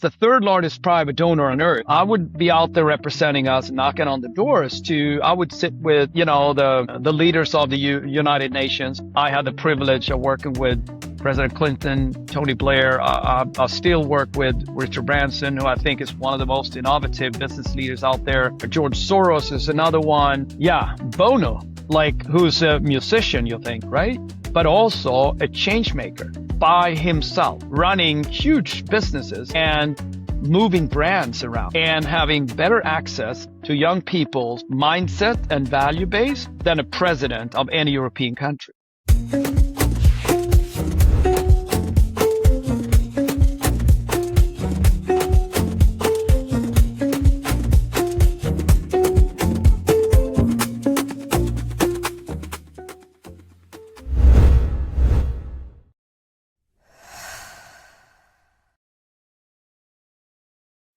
the third largest private donor on earth, I would be out there representing us, knocking on the doors I would sit with, the leaders of the United Nations. I had the privilege of working with President Clinton, Tony Blair. I still work with Richard Branson, who I think is one of the most innovative business leaders out there. George Soros is another one. Yeah, Bono, who's a musician, you think, right? But also a change maker by himself, running huge businesses and moving brands around and having better access to young people's mindset and value base than a president of any European country.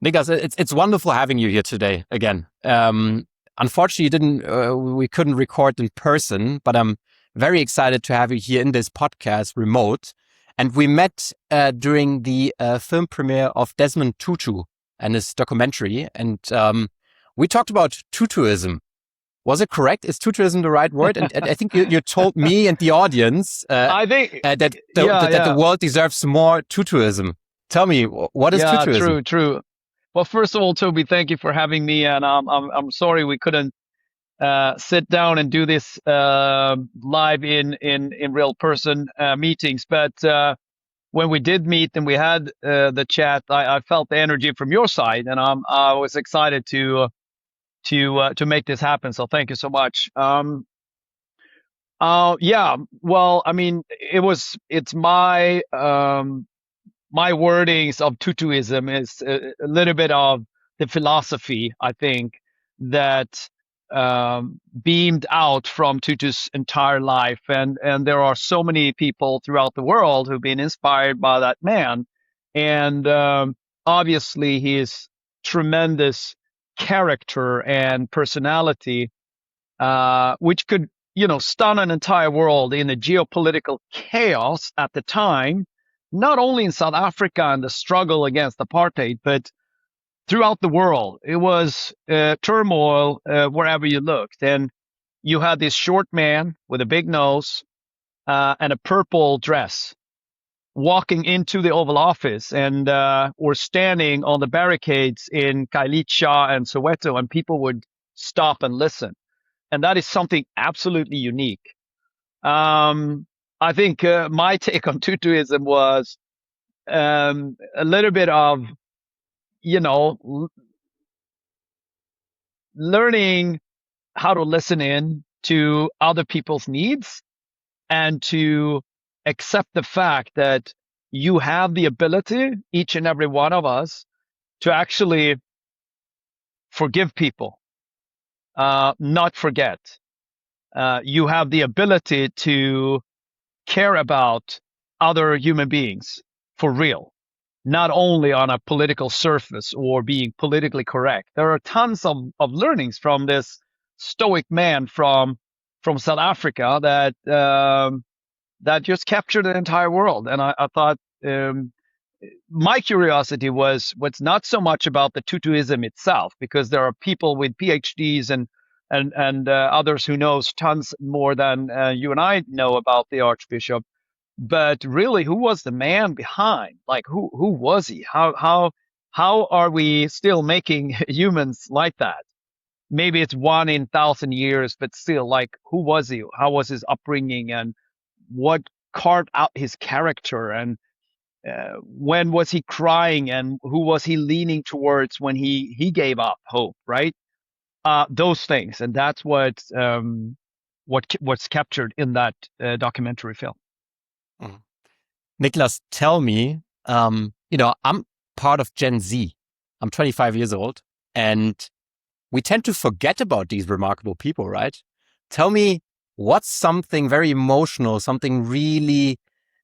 Niclas, it's wonderful having you here today again. Unfortunately, we couldn't record in person, but I'm very excited to have you here in this podcast remote. And we met during the film premiere of Desmond Tutu and his documentary, and we talked about Tutuism. Was it correct? Is Tutuism the right word? And I think you told me and the audience I think that the world deserves more Tutuism. Tell me, what is Tutuism? True. Well, first of all, Tobi, thank you for having me, and I'm sorry we couldn't sit down and do this live in real person meetings. But when we did meet and we had the chat, I felt the energy from your side, and I was excited to make this happen. So thank you so much. Yeah. Well, I mean, it's my my wordings of Tutuism is a little bit of the philosophy, I think, that beamed out from Tutu's entire life. And there are so many people throughout the world who've been inspired by that man. And obviously his tremendous character and personality, which could, stun an entire world in the geopolitical chaos at the time, not only in South Africa and the struggle against apartheid, but throughout the world. It was turmoil wherever you looked. And you had this short man with a big nose and a purple dress walking into the Oval Office and or standing on the barricades in Kailicha and Soweto, and people would stop and listen. And that is something absolutely unique. I think my take on Tutuism was a little bit of, learning how to listen in to other people's needs and to accept the fact that you have the ability, each and every one of us, to actually forgive people, not forget. You have the ability to care about other human beings for real, not only on a political surface or being politically correct. There are tons of learnings from this stoic man from South Africa that just captured the entire world. And I thought my curiosity was what's not so much about the Tutuism itself, because there are people with PhDs and others who knows tons more than you and I know about the Archbishop. But really, who was the man behind? Like, who was he? How are we still making humans like that? Maybe it's 1 in 1,000 years, but still, like, who was he? How was his upbringing, and what carved out his character? And when was he crying, and who was he leaning towards when he gave up hope? Right? Those things, and that's what's captured in that documentary film. Mm. Niclas, tell me, I'm part of Gen Z. I'm 25 years old, and we tend to forget about these remarkable people, right? Tell me, what's something very emotional, something really,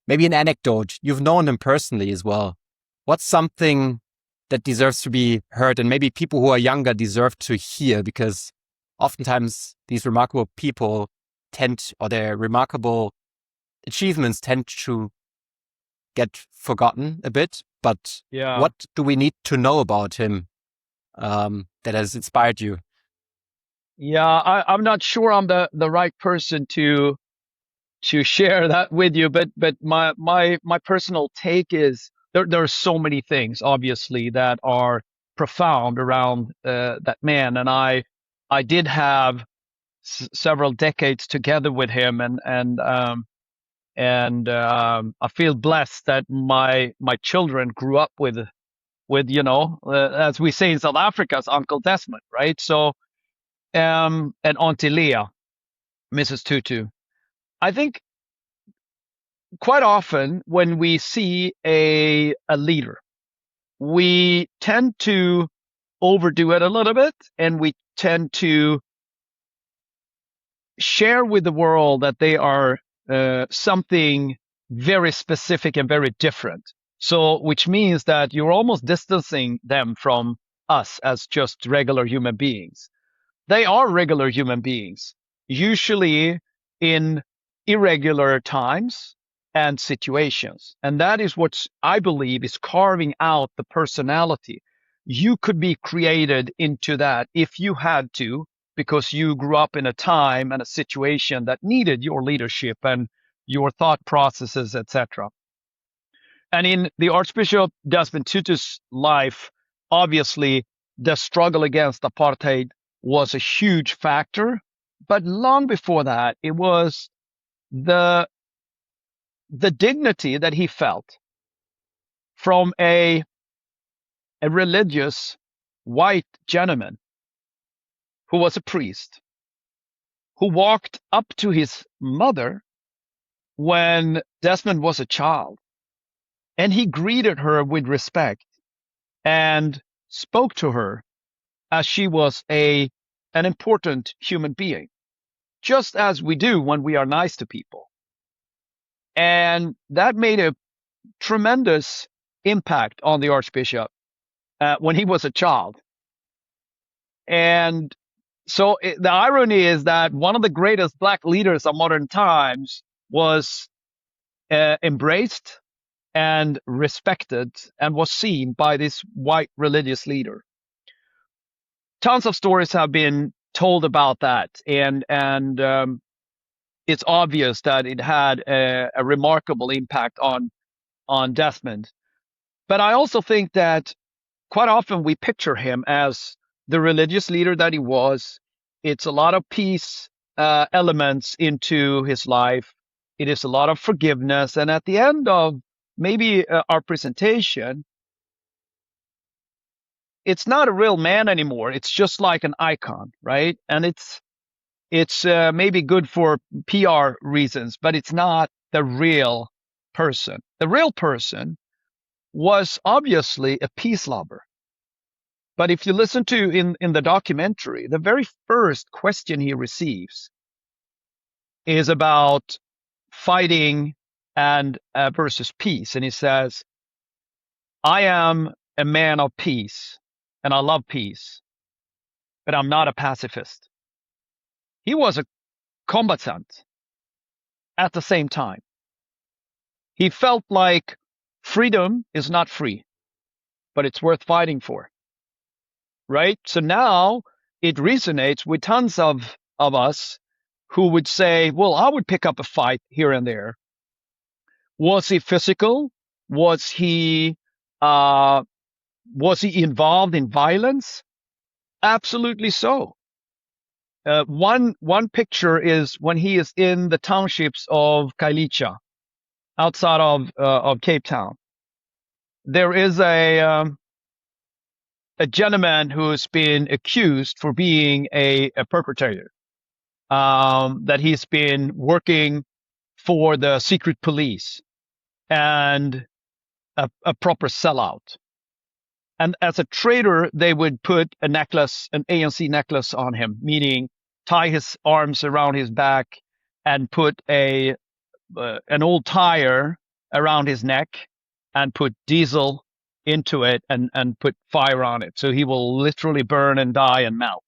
maybe an anecdote, you've known them personally as well. What's something that deserves to be heard, and maybe people who are younger deserve to hear, because oftentimes these remarkable people or their remarkable achievements tend to get forgotten a bit. but Yeah. what do we need to know about him that has inspired you? Yeah, I'm not sure I'm the right person to share that with you, but my personal take is there are so many things obviously that are profound around that man, and I did have several decades together with him, and I feel blessed that my children grew up with as we say in South Africa, it's Uncle Desmond, right? So and Auntie Leah, Mrs. Tutu. I think quite often when we see a leader, we tend to overdo it a little bit, and we tend to share with the world that they are something very specific and very different. So, which means that you're almost distancing them from us as just regular human beings. They are regular human beings, usually in irregular times and situations. And that is what I believe is carving out the personality. You could be created into that if you had to, because you grew up in a time and a situation that needed your leadership and your thought processes, etc. And in the Archbishop Desmond Tutu's life, obviously, the struggle against apartheid was a huge factor. But long before that, it was the dignity that he felt from a religious white gentleman who was a priest, who walked up to his mother when Desmond was a child, and he greeted her with respect and spoke to her as she was an important human being, just as we do when we are nice to people. And that made a tremendous impact on the Archbishop when he was a child. And so the irony is that one of the greatest Black leaders of modern times was embraced and respected and was seen by this white religious leader. Tons of stories have been told about that, and it's obvious that it had a remarkable impact on Desmond. But I also think that quite often we picture him as the religious leader that he was. It's a lot of peace elements into his life. It is a lot of forgiveness, and at the end of maybe our presentation, it's not a real man anymore. It's just like an icon, right? And it's maybe good for PR reasons, but it's not the real person. The real person was obviously a peace lover. But if you listen to in the documentary, the very first question he receives is about fighting and versus peace. And he says, I am a man of peace and I love peace, but I'm not a pacifist. He was a combatant at the same time. He felt like freedom is not free, but it's worth fighting for. Right? So now it resonates with tons of us who would say, well, I would pick up a fight here and there. Was he physical? Was he involved in violence? Absolutely so. One picture is when he is in the townships of Kailicha, outside of Cape Town. There is a gentleman who's been accused for being a perpetrator. That he's been working for the secret police and a proper sellout. And as a traitor, they would put a necklace, an ANC necklace on him, meaning tie his arms around his back and put an old tire around his neck and put diesel into it and put fire on it. So he will literally burn and die and melt.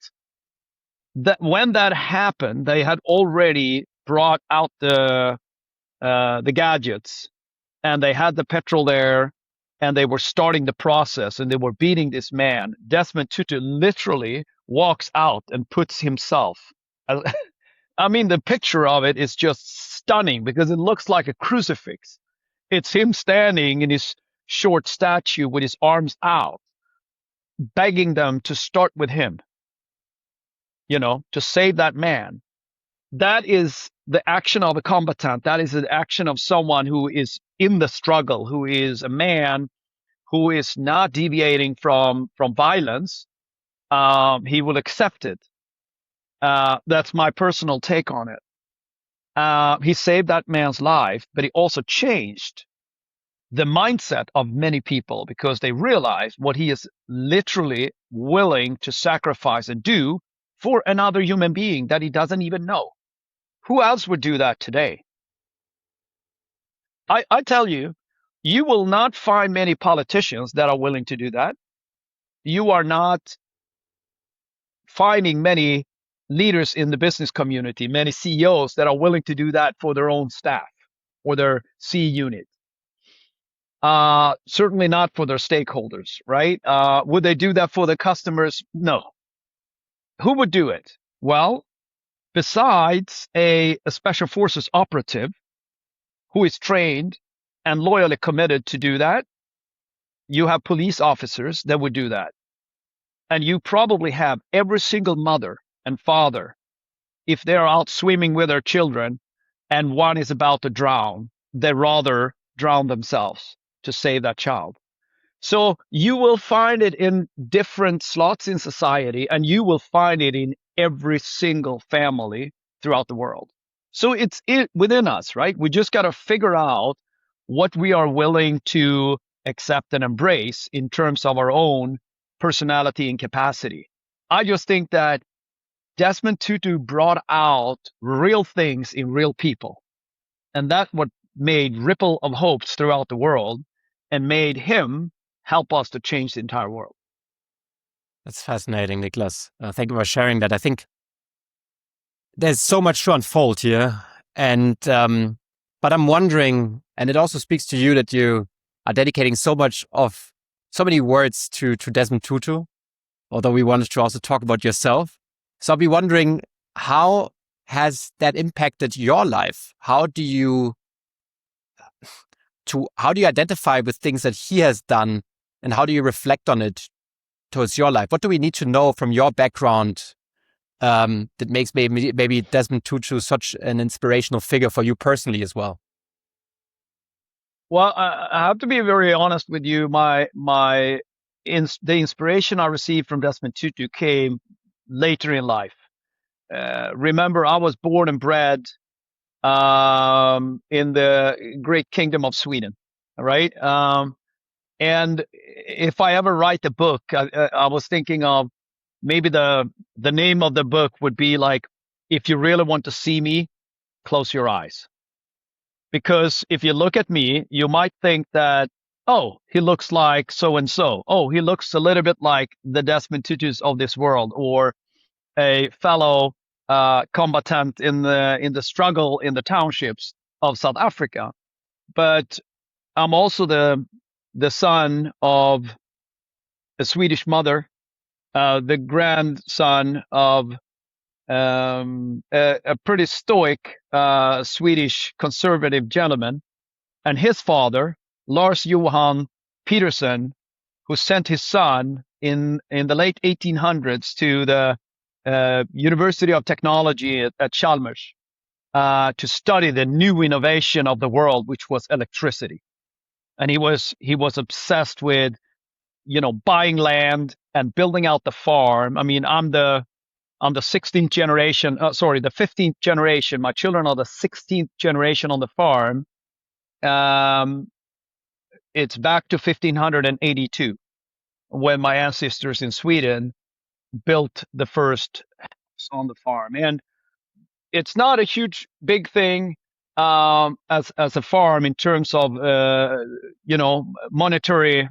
That when that happened, they had already brought out the gadgets, and they had the petrol there, and they were starting the process and they were beating this man, Desmond Tutu literally walks out and puts himself. I mean, the picture of it is just stunning because it looks like a crucifix. It's him standing in his short statue with his arms out, begging them to start with him, to save that man. That is the action of a combatant. That is the action of someone who is in the struggle, who is a man who is not deviating from violence. He will accept it. That's my personal take on it. He saved that man's life, but he also changed the mindset of many people because they realize what he is literally willing to sacrifice and do for another human being that he doesn't even know. Who else would do that today? I tell you, you will not find many politicians that are willing to do that. You are not finding many leaders in the business community, many CEOs that are willing to do that for their own staff or their C unit. Certainly not for their stakeholders, right? Would they do that for the customers? No. Who would do it? Well, besides a special forces operative who is trained and loyally committed to do that, you have police officers that would do that. And you probably have every single mother and father, if they're out swimming with their children and one is about to drown, they rather drown themselves to save that child. So you will find it in different slots in society, and you will find it in every single family throughout the world. So it's within us, right? We just got to figure out what we are willing to accept and embrace in terms of our own personality and capacity. I just think that Desmond Tutu brought out real things in real people. And that's what made ripple of hopes throughout the world and made him help us to change the entire world. That's fascinating, Niclas. Thank you for sharing that. I think there's so much to unfold here. And but I'm wondering, and it also speaks to you that you are dedicating so many words to Desmond Tutu, although we wanted to also talk about yourself. So I'll be wondering, how has that impacted your life? How do you identify with things that he has done, and how do you reflect on it towards your life? What do we need to know from your background that makes maybe Desmond Tutu such an inspirational figure for you personally as well? Well, I have to be very honest with you. The inspiration I received from Desmond Tutu came later in life. Remember, I was born and bred in the great kingdom of Sweden, right? And if I ever write a book, I was thinking of maybe the name of the book would be like, if you really want to see me, close your eyes. Because if you look at me, you might think that, oh, he looks like so and so. Oh, he looks a little bit like the Desmond Tutus of this world, or a fellow combatant in the struggle in the townships of South Africa. But I'm also the son of a Swedish mother, the grandson of a pretty stoic Swedish conservative gentleman, and his father, Lars Johan Peterson, who sent his son in the late 1800s to the University of Technology at Chalmers to study the new innovation of the world, which was electricity. And he was obsessed with, buying land and building out the farm. I mean, I'm the 16th generation, the 15th generation. My children are the 16th generation on the farm. It's back to 1582 when my ancestors in Sweden built the first house on the farm. And it's not a huge, big thing as a farm in terms of, monetary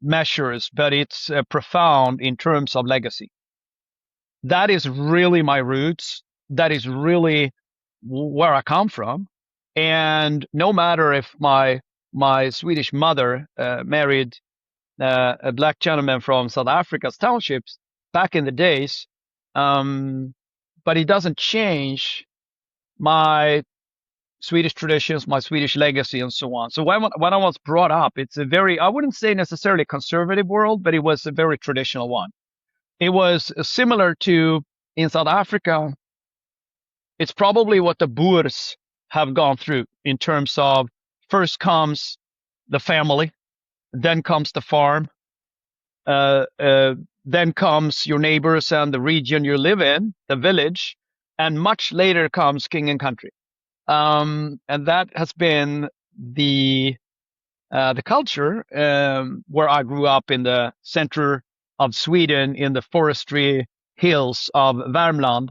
measures, but it's profound in terms of legacy. That is really my roots. That is really where I come from. And no matter if my Swedish mother married a black gentleman from South Africa's townships back in the days, but it doesn't change my Swedish traditions, my Swedish legacy, and so on. So when I was brought up, it's a very, I wouldn't say necessarily conservative world, but it was a very traditional one. It was similar to in South Africa. It's probably what the Boers have gone through in terms of first comes the family, then comes the farm, then comes your neighbors and the region you live in, the village, and much later comes king and country. And that has been the culture where I grew up in the center of Sweden in the forestry hills of Värmland.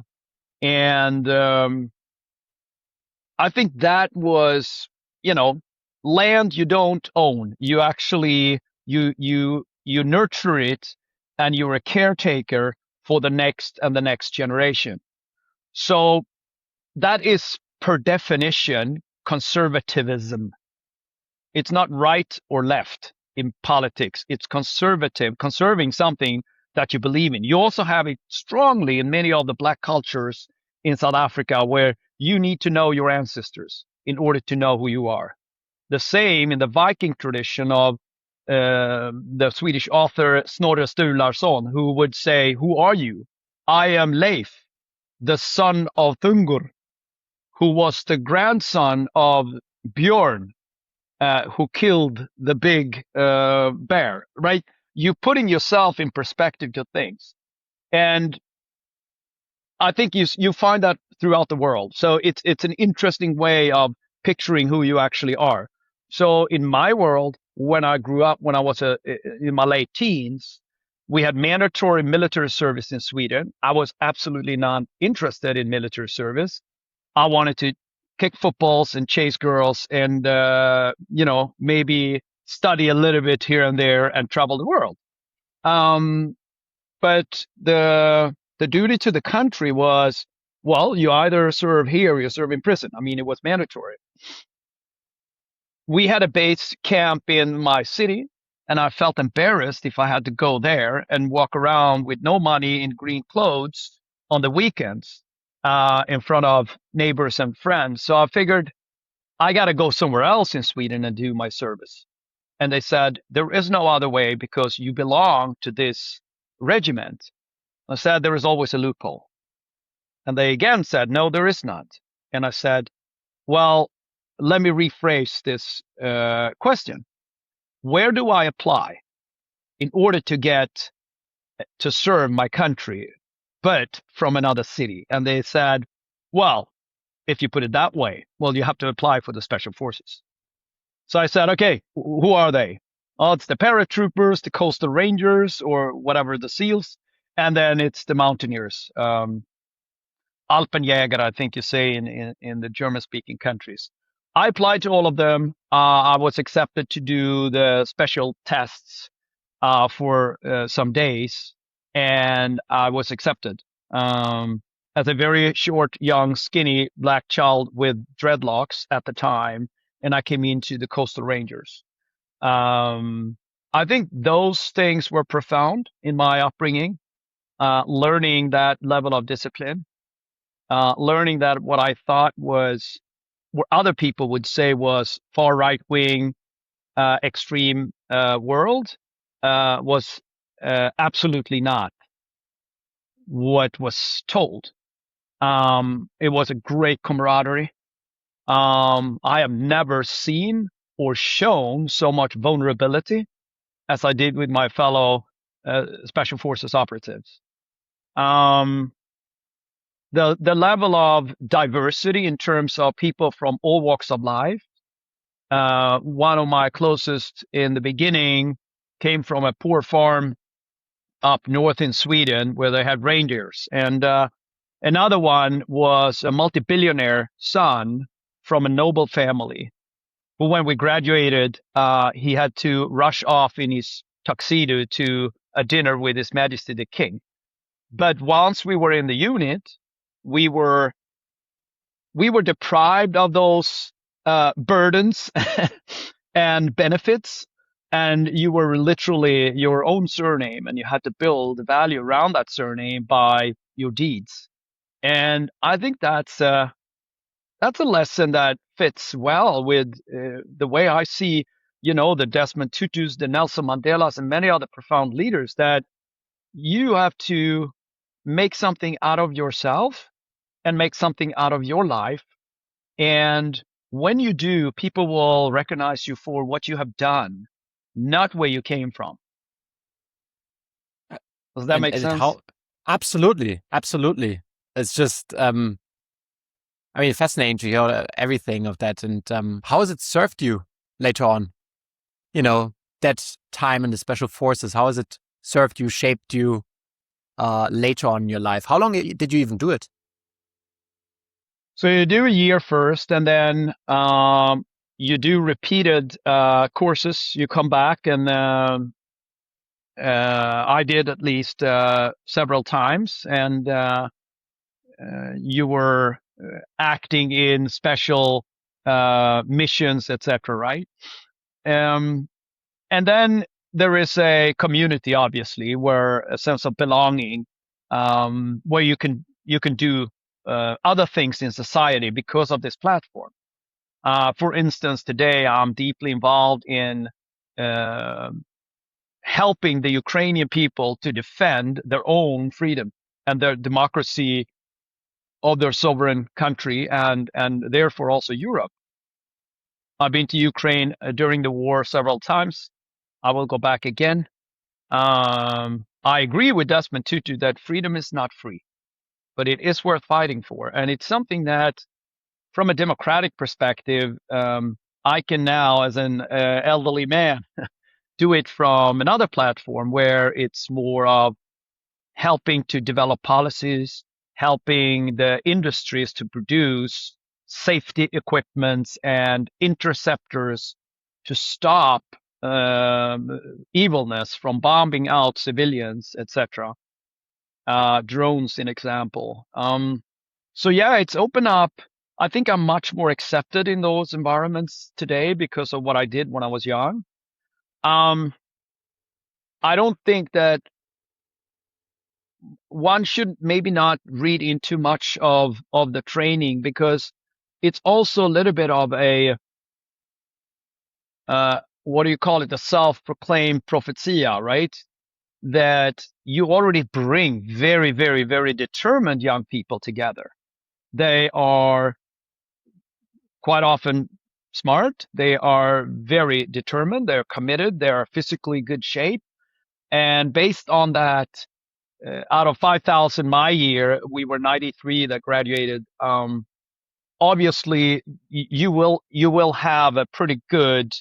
And I think that was, land you don't own. You actually, you nurture it and you're a caretaker for the next and the next generation. So that is per definition conservatism. It's not right or left in politics. It's conservative, conserving something that you believe in. You also have it strongly in many of the black cultures in South Africa where you need to know your ancestors in order to know who you are. The same in the Viking tradition of the Swedish author Snorre Sturlason, who would say, "Who are you? I am Leif, the son of Thungur, who was the grandson of Bjorn, who killed the big bear," right? You're putting yourself in perspective to things. And I think you find that throughout the world. So it's an interesting way of picturing who you actually are. So in my world, when I grew up, when I was in my late teens, we had mandatory military service in Sweden. I was absolutely not interested in military service. I wanted to kick footballs and chase girls and, maybe study a little bit here and there and travel the world. But the duty to the country was, well, you either serve here or you serve in prison. I mean, it was mandatory. We had a base camp in my city, and I felt embarrassed if I had to go there and walk around with no money in green clothes on the weekends in front of neighbors and friends. So I figured I got to go somewhere else in Sweden and do my service. And they said, there is no other way because you belong to this regiment. I said, there is always a loophole. And they again said, no, there is not. And I said, well, let me rephrase this question. Where do I apply in order to get to serve my country, but from another city? And they said, well, if you put it that way, well, you have to apply for the special forces. So I said, okay, who are they? Oh, it's the paratroopers, the coastal rangers, or whatever, the SEALs. And then it's the mountaineers. Alpenjäger, I think you say in the German-speaking countries. I applied to all of them. I was accepted to do the special tests for some days, and I was accepted. As a very short, young, skinny black child with dreadlocks at the time, and I came into the Coastal Rangers. I think those things were profound in my upbringing, learning that level of discipline, learning that what I thought was, what other people would say was far right wing, extreme world, was absolutely not what was told. It was a great camaraderie. I have never seen or shown so much vulnerability as I did with my fellow special forces operatives. The level of diversity in terms of people from all walks of life. One of my closest in the beginning came from a poor farm up north in Sweden where they had reindeers. And another one was a multi-billionaire son from a noble family who, when we graduated, he had to rush off in his tuxedo to a dinner with His Majesty the King. But once we were in the unit, we were deprived of those burdens and benefits, and you were literally your own surname, and you had to build value around that surname by your deeds. And I think that's a lesson that fits well with the way I see, the Desmond Tutus, the Nelson Mandelas, and many other profound leaders, that you have to make something out of yourself and make something out of your life. And when you do, people will recognize you for what you have done, not where you came from. Does that make sense? How? Absolutely, absolutely. It's just, fascinating to hear everything of that. And how has it served you later on? That time in the special forces, how has it served you, shaped you later on in your life? How long did you even do it? So you do a year first, and then you do repeated courses. You come back, and I did at least several times, and you were acting in special missions, etc. Right? And then there is a community, obviously, where a sense of belonging, where you can do other things in society because of this platform. For instance, today I'm deeply involved in helping the Ukrainian people to defend their own freedom and their democracy of their sovereign country, and therefore also Europe. I've been to Ukraine during the war several times. I will go back again. I agree with Desmond Tutu that freedom is not free, but it is worth fighting for. And it's something that, from a democratic perspective, I can now, as an elderly man, do it from another platform where it's more of helping to develop policies, helping the industries to produce safety equipments and interceptors to stop evilness from bombing out civilians, etc. Drones, in example. So yeah, it's opened up. I think I'm much more accepted in those environments today because of what I did when I was young. I don't think that one should maybe not read into much of the training, because it's also a little bit of a what do you call it? A self-proclaimed prophetia, right? That you already bring very, very, very determined young people together. They are quite often smart. They are very determined. They're committed. They are physically good shape. And based on that, out of 5,000 my year, we were 93 that graduated. Obviously, you will have a pretty good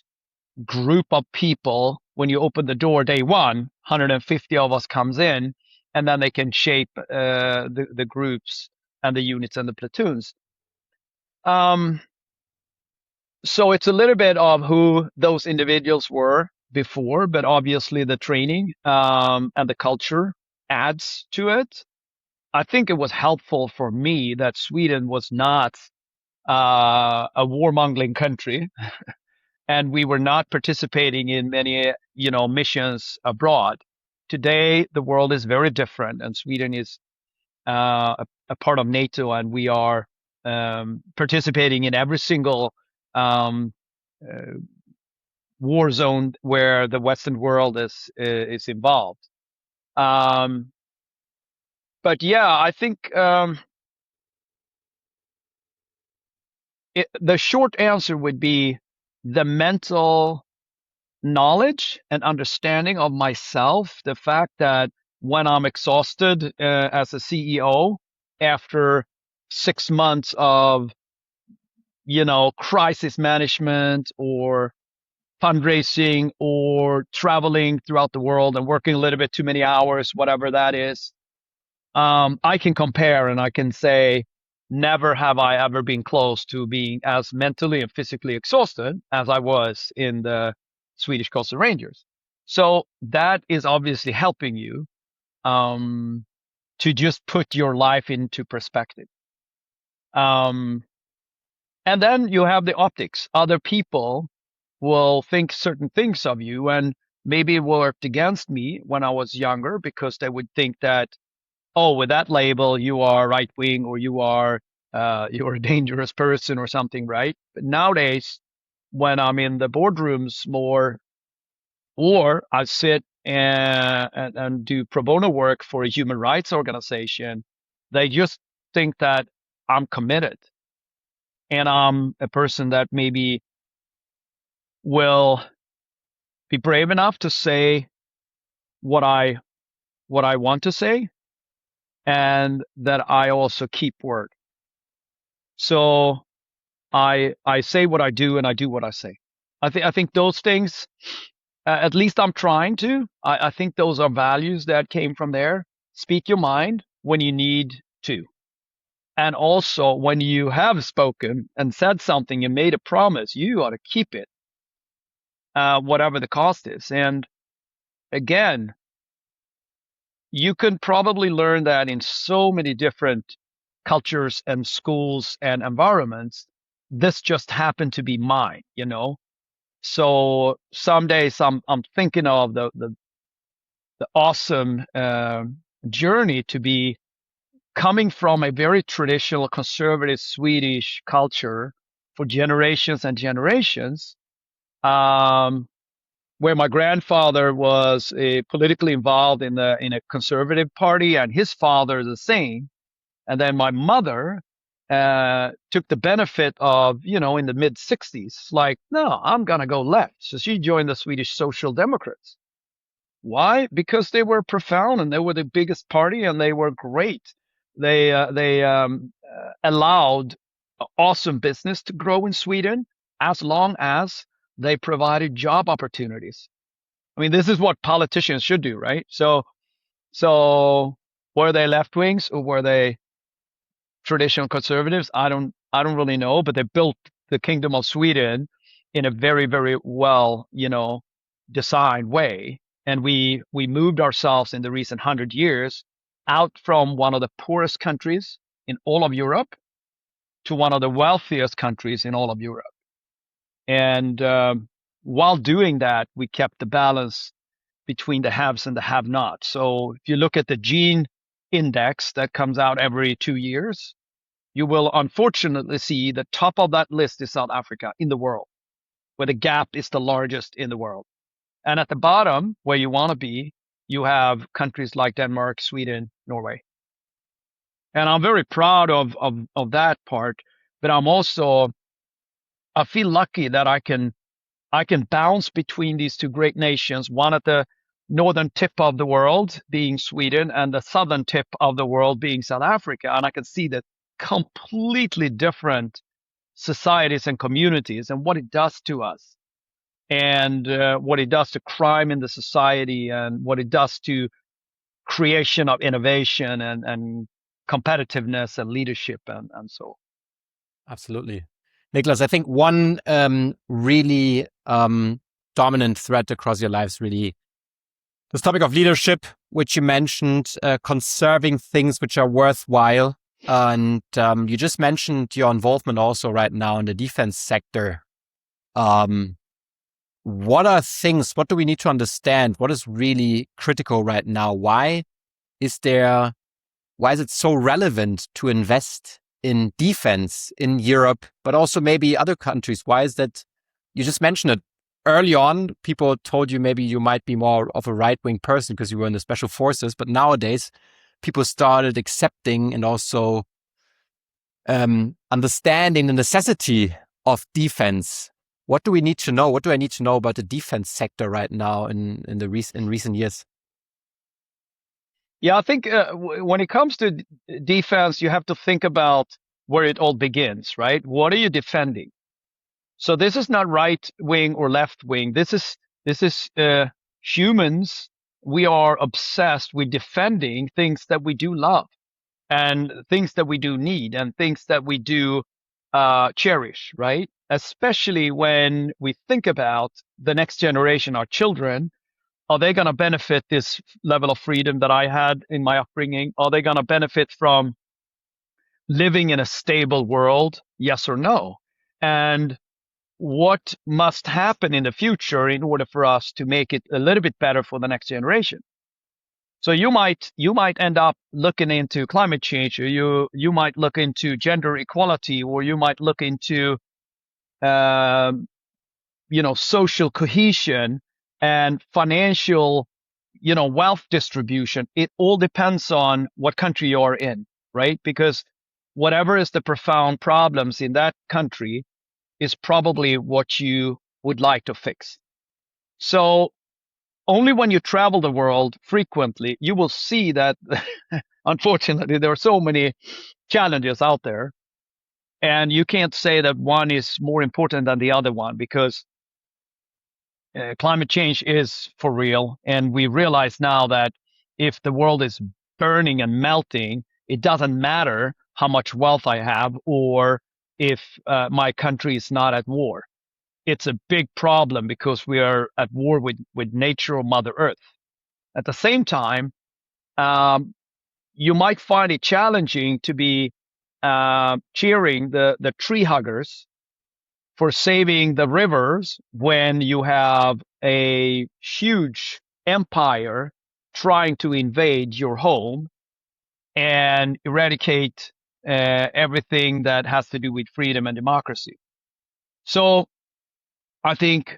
group of people when you open the door day one. 150 of us comes in, and then they can shape the groups and the units and the platoons. So it's a little bit of who those individuals were before, but obviously the training and the culture adds to it. I think it was helpful for me that Sweden was not a warmongering country, and we were not participating in many, missions abroad. Today, the world is very different, and Sweden is a part of NATO, and we are participating in every single war zone where the Western world is involved. But yeah, I think the short answer would be the mental knowledge and understanding of myself. The fact that when I'm exhausted as a CEO after 6 months of crisis management or fundraising or traveling throughout the world and working a little bit too many hours, whatever that is, I can compare and I can say, never have I ever been close to being as mentally and physically exhausted as I was in the Swedish Coastal Rangers. So that is obviously helping you to just put your life into perspective. And then you have the optics. Other people will think certain things of you, and maybe it worked against me when I was younger because they would think that, oh, with that label, you are right wing or you're a dangerous person or something, right? But nowadays, when I'm in the boardrooms more, or I sit and do pro bono work for a human rights organization, they just think that I'm committed and I'm a person that maybe will be brave enough to say what I want to say, and that I also keep word. So I say what I do and I do what I say. I think those things, at least I'm trying to. I think those are values that came from there. Speak your mind when you need to. And also when you have spoken and said something and made a promise, you ought to keep it, whatever the cost is. And again, you can probably learn that in so many different cultures and schools and environments. This just happened to be mine, you know? So some days I'm thinking of the awesome journey to be coming from a very traditional conservative Swedish culture for generations and generations, um, where my grandfather was politically involved in a conservative party, and his father the same. And then my mother took the benefit of, in the mid 60s, like, no, I'm going to go left. So she joined the Swedish Social Democrats. Why? Because they were profound and they were the biggest party and they were great. They allowed awesome business to grow in Sweden as long as they provided job opportunities. I mean, this is what politicians should do, right? So were they left wings or were they traditional conservatives? I don't really know, but they built the Kingdom of Sweden in a very, very well, designed way. And we moved ourselves in the recent 100 years out from one of the poorest countries in all of Europe to one of the wealthiest countries in all of Europe. And while doing that, we kept the balance between the haves and the have-nots. So if you look at the gene index that comes out every 2 years, you will unfortunately see the top of that list is South Africa in the world, where the gap is the largest in the world. And at the bottom, where you want to be, you have countries like Denmark, Sweden, Norway. And I'm very proud of that part, but I feel lucky that I can bounce between these two great nations, one at the northern tip of the world being Sweden and the southern tip of the world being South Africa. And I can see the completely different societies and communities and what it does to us, and what it does to crime in the society, and what it does to creation of innovation and competitiveness and leadership and so. Absolutely. Niclas, I think one really dominant thread across your lives, really, this topic of leadership, which you mentioned, conserving things which are worthwhile. And you just mentioned your involvement also right now in the defense sector. What do we need to understand? What is really critical right now? Why is it so relevant to invest in defense in Europe, but also maybe other countries? Why is that? You just mentioned it early on. People told you maybe you might be more of a right-wing person because you were in the special forces, but nowadays people started accepting and also understanding the necessity of defense. What do we need to know? What do I need to know about the defense sector right now in recent years? Yeah, I think when it comes to defense, you have to think about where it all begins, right? What are you defending? So this is not right wing or left wing. This is humans. We are obsessed with defending things that we do love, and things that we do need, and things that we do cherish, right? Especially when we think about the next generation, our children. Are they going to benefit this level of freedom that I had in my upbringing? Are they going to benefit from living in a stable world? Yes or no? and what must happen in the future in order for us to make it a little bit better for the next generation. So you might end up looking into climate change, or you might look into gender equality, or you might look into social cohesion and financial wealth distribution. It all depends on what country you're in, right? Because whatever is the profound problems in that country is probably what you would like to fix. So only when you travel the world frequently, you will see that unfortunately there are so many challenges out there. And you can't say that one is more important than the other one, because climate change is for real. And we realize now that if the world is burning and melting, it doesn't matter how much wealth I have or if my country is not at war. It's a big problem because we are at war with nature or Mother Earth. At the same time, you might find it challenging to be cheering the tree huggers for saving the rivers when you have a huge empire trying to invade your home and eradicate everything that has to do with freedom and democracy. So I think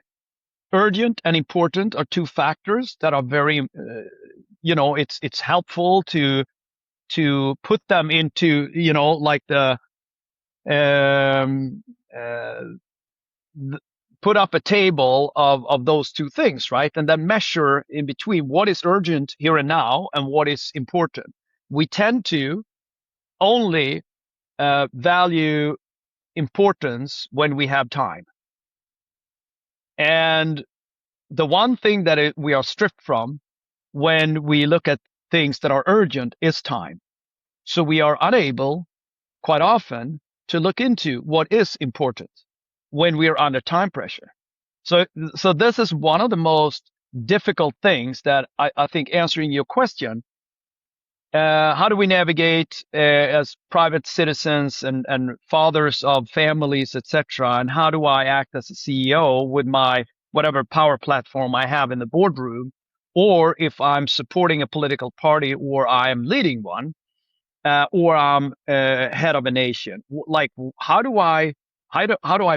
urgent and important are two factors that are very, it's helpful to put them into, like the um, uh, put up a table of those two things, right? And then measure in between what is urgent here and now and what is important. We tend to only value importance when we have time. And the one thing that we are stripped from when we look at things that are urgent is time. So we are unable, quite often, to look into what is important when we are under time pressure. So this is one of the most difficult things that I think, answering your question, how do we navigate as private citizens and fathers of families, etc., and how do I act as a CEO with my whatever power platform I have in the boardroom, or if I'm supporting a political party or I'm leading one, or I'm head of a nation? Like, how do I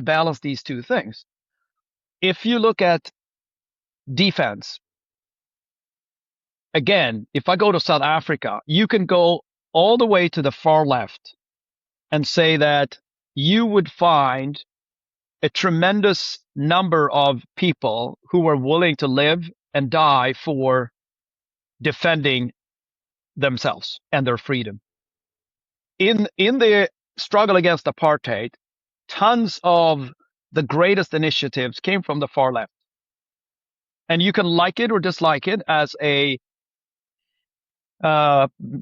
balance these two things? If you look at defense, again, if I go to South Africa, you can go all the way to the far left and say that you would find a tremendous number of people who are willing to live and die for defending themselves and their freedom. In the struggle against apartheid, tons of the greatest initiatives came from the far left. And you can like it or dislike it as a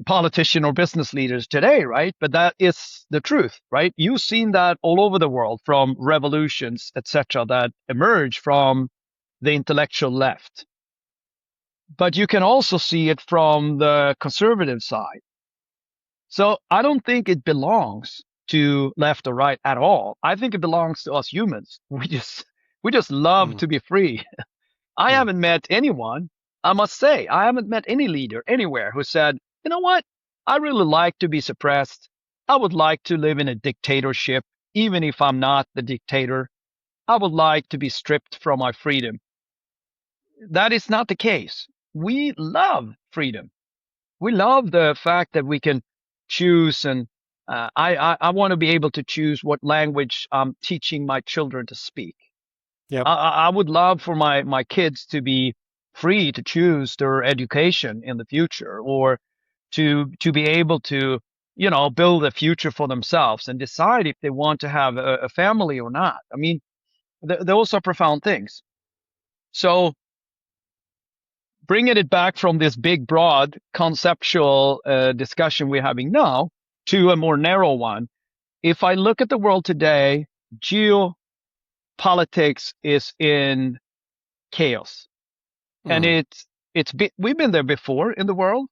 politician or business leaders today, right? But that is the truth, right? You've seen that all over the world, from revolutions, etc., that emerge from the intellectual left. But you can also see it from the conservative side. So I don't think it belongs to left or right at all. I think it belongs to us humans. We just love to be free. I haven't met anyone, I must say, I haven't met any leader anywhere who said, you know what? I really like to be suppressed. I would like to live in a dictatorship, even if I'm not the dictator. I would like to be stripped from my freedom. That is not the case. We love freedom. We love the fact that we can choose, and I want to be able to choose what language I'm teaching my children to speak. Yep. I would love for my kids to be free to choose their education in the future, or to be able to, build a future for themselves and decide if they want to have a family or not. I mean, those are profound things. So bringing it back from this big, broad, conceptual discussion we're having now to a more narrow one. If I look at the world today, geopolitics is in chaos. And we've been there before in the world.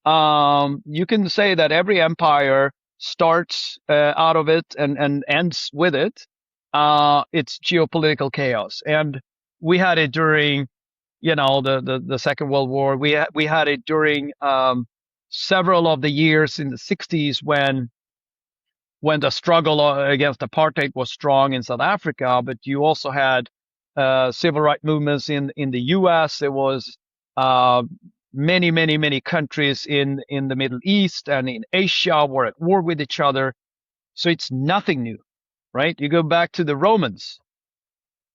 You can say that every empire starts out of it and ends with it. it's geopolitical chaos. And we had it during, the Second World War. We had it during several of the years in the 60s when the struggle against apartheid was strong in South Africa, but you also had civil rights movements in the U.S. There was many countries in the Middle East and in Asia were at war with each other. So it's nothing new, right? You go back to the Romans,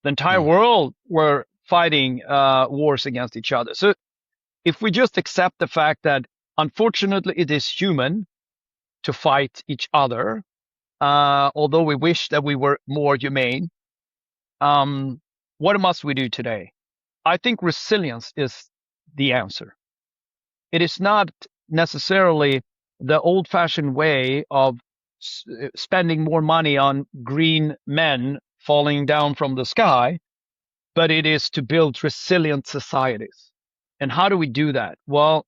the entire world were fighting wars against each other. So if we just accept the fact that unfortunately it is human to fight each other, although we wish that we were more humane, what must we do today? I think resilience is the answer. It is not necessarily the old-fashioned way of spending more money on green men falling down from the sky, but it is to build resilient societies. And how do we do that? Well,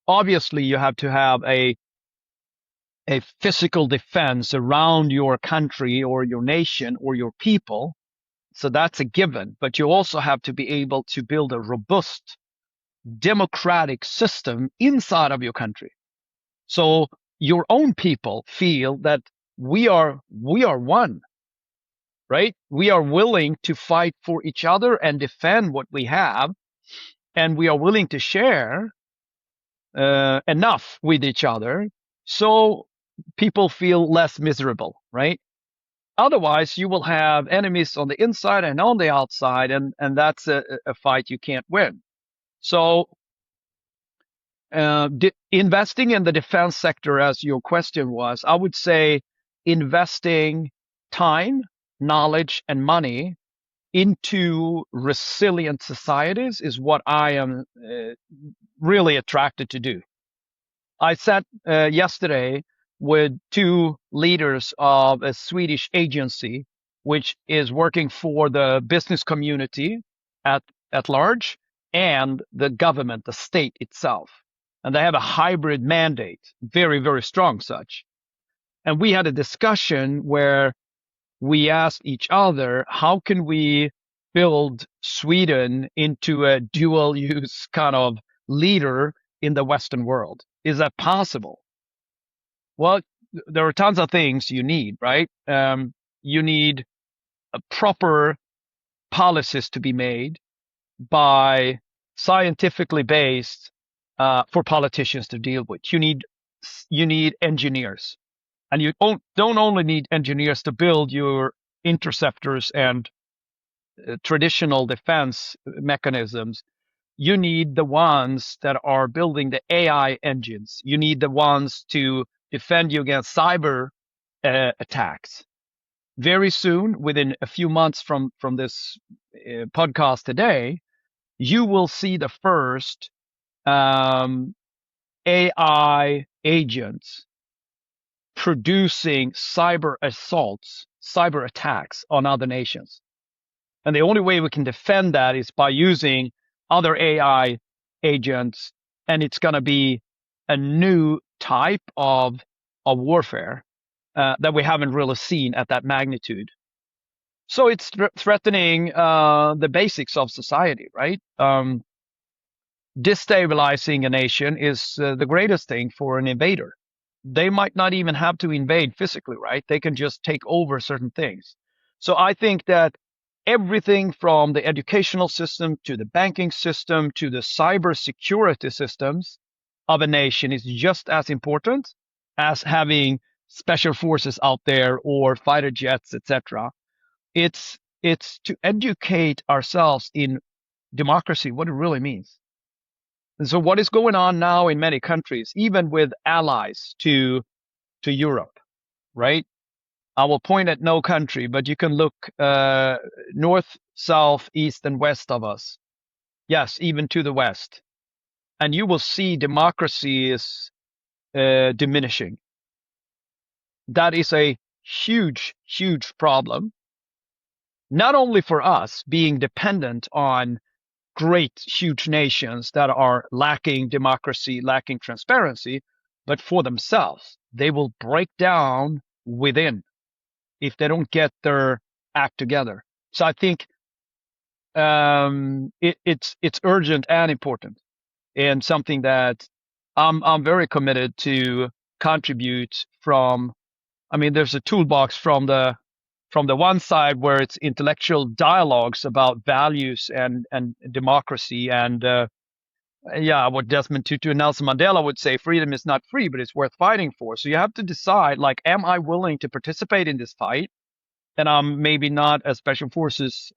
obviously you have to have a physical defense around your country or your nation or your people. So that's a given, but you also have to be able to build a robust democratic system inside of your country. So your own people feel that we are one, right? We are willing to fight for each other and defend what we have, and we are willing to share enough with each other so people feel less miserable, right? Otherwise, you will have enemies on the inside and on the outside, and that's a fight you can't win. So investing in the defense sector, as your question was, I would say investing time, knowledge, and money into resilient societies is what I am really attracted to do. I sat yesterday with two leaders of a Swedish agency, which is working for the business community at large and the government, the state itself. And they have a hybrid mandate, very, very strong such. And we had a discussion where we asked each other, how can we build Sweden into a dual use kind of leader in the Western world? Is that possible? Well, there are tons of things you need, right? You need proper policies to be made by scientifically based for politicians to deal with. You need engineers, and you don't only need engineers to build your interceptors and traditional defense mechanisms. You need the ones that are building the AI engines. You need the ones to defend you against cyber attacks. Very soon, within a few months from this podcast today, you will see the first AI agents producing cyber assaults, cyber attacks on other nations. And the only way we can defend that is by using other AI agents, and it's going to be a new type of warfare that we haven't really seen at that magnitude. So it's threatening the basics of society, right? Destabilizing a nation is the greatest thing for an invader. They might not even have to invade physically, right? They can just take over certain things. So I think that everything from the educational system to the banking system to the cyber security systems of a nation is just as important as having special forces out there or fighter jets, etc. It's to educate ourselves in democracy, what it really means. And so what is going on now in many countries, even with allies to Europe, right? I will point at no country, but you can look north, south, east, and west of us. Yes, even to the west. And you will see democracy is diminishing. That is a huge, huge problem. Not only for us being dependent on great, huge nations that are lacking democracy, lacking transparency, but for themselves. They will break down within if they don't get their act together. So I think it's urgent and important, and something that I'm very committed to contribute from. I mean, there's a toolbox from the one side where it's intellectual dialogues about values and democracy and yeah, what Desmond Tutu and Nelson Mandela would say, freedom is not free, but it's worth fighting for. So you have to decide, like, am I willing to participate in this fight? And I'm maybe not a special forces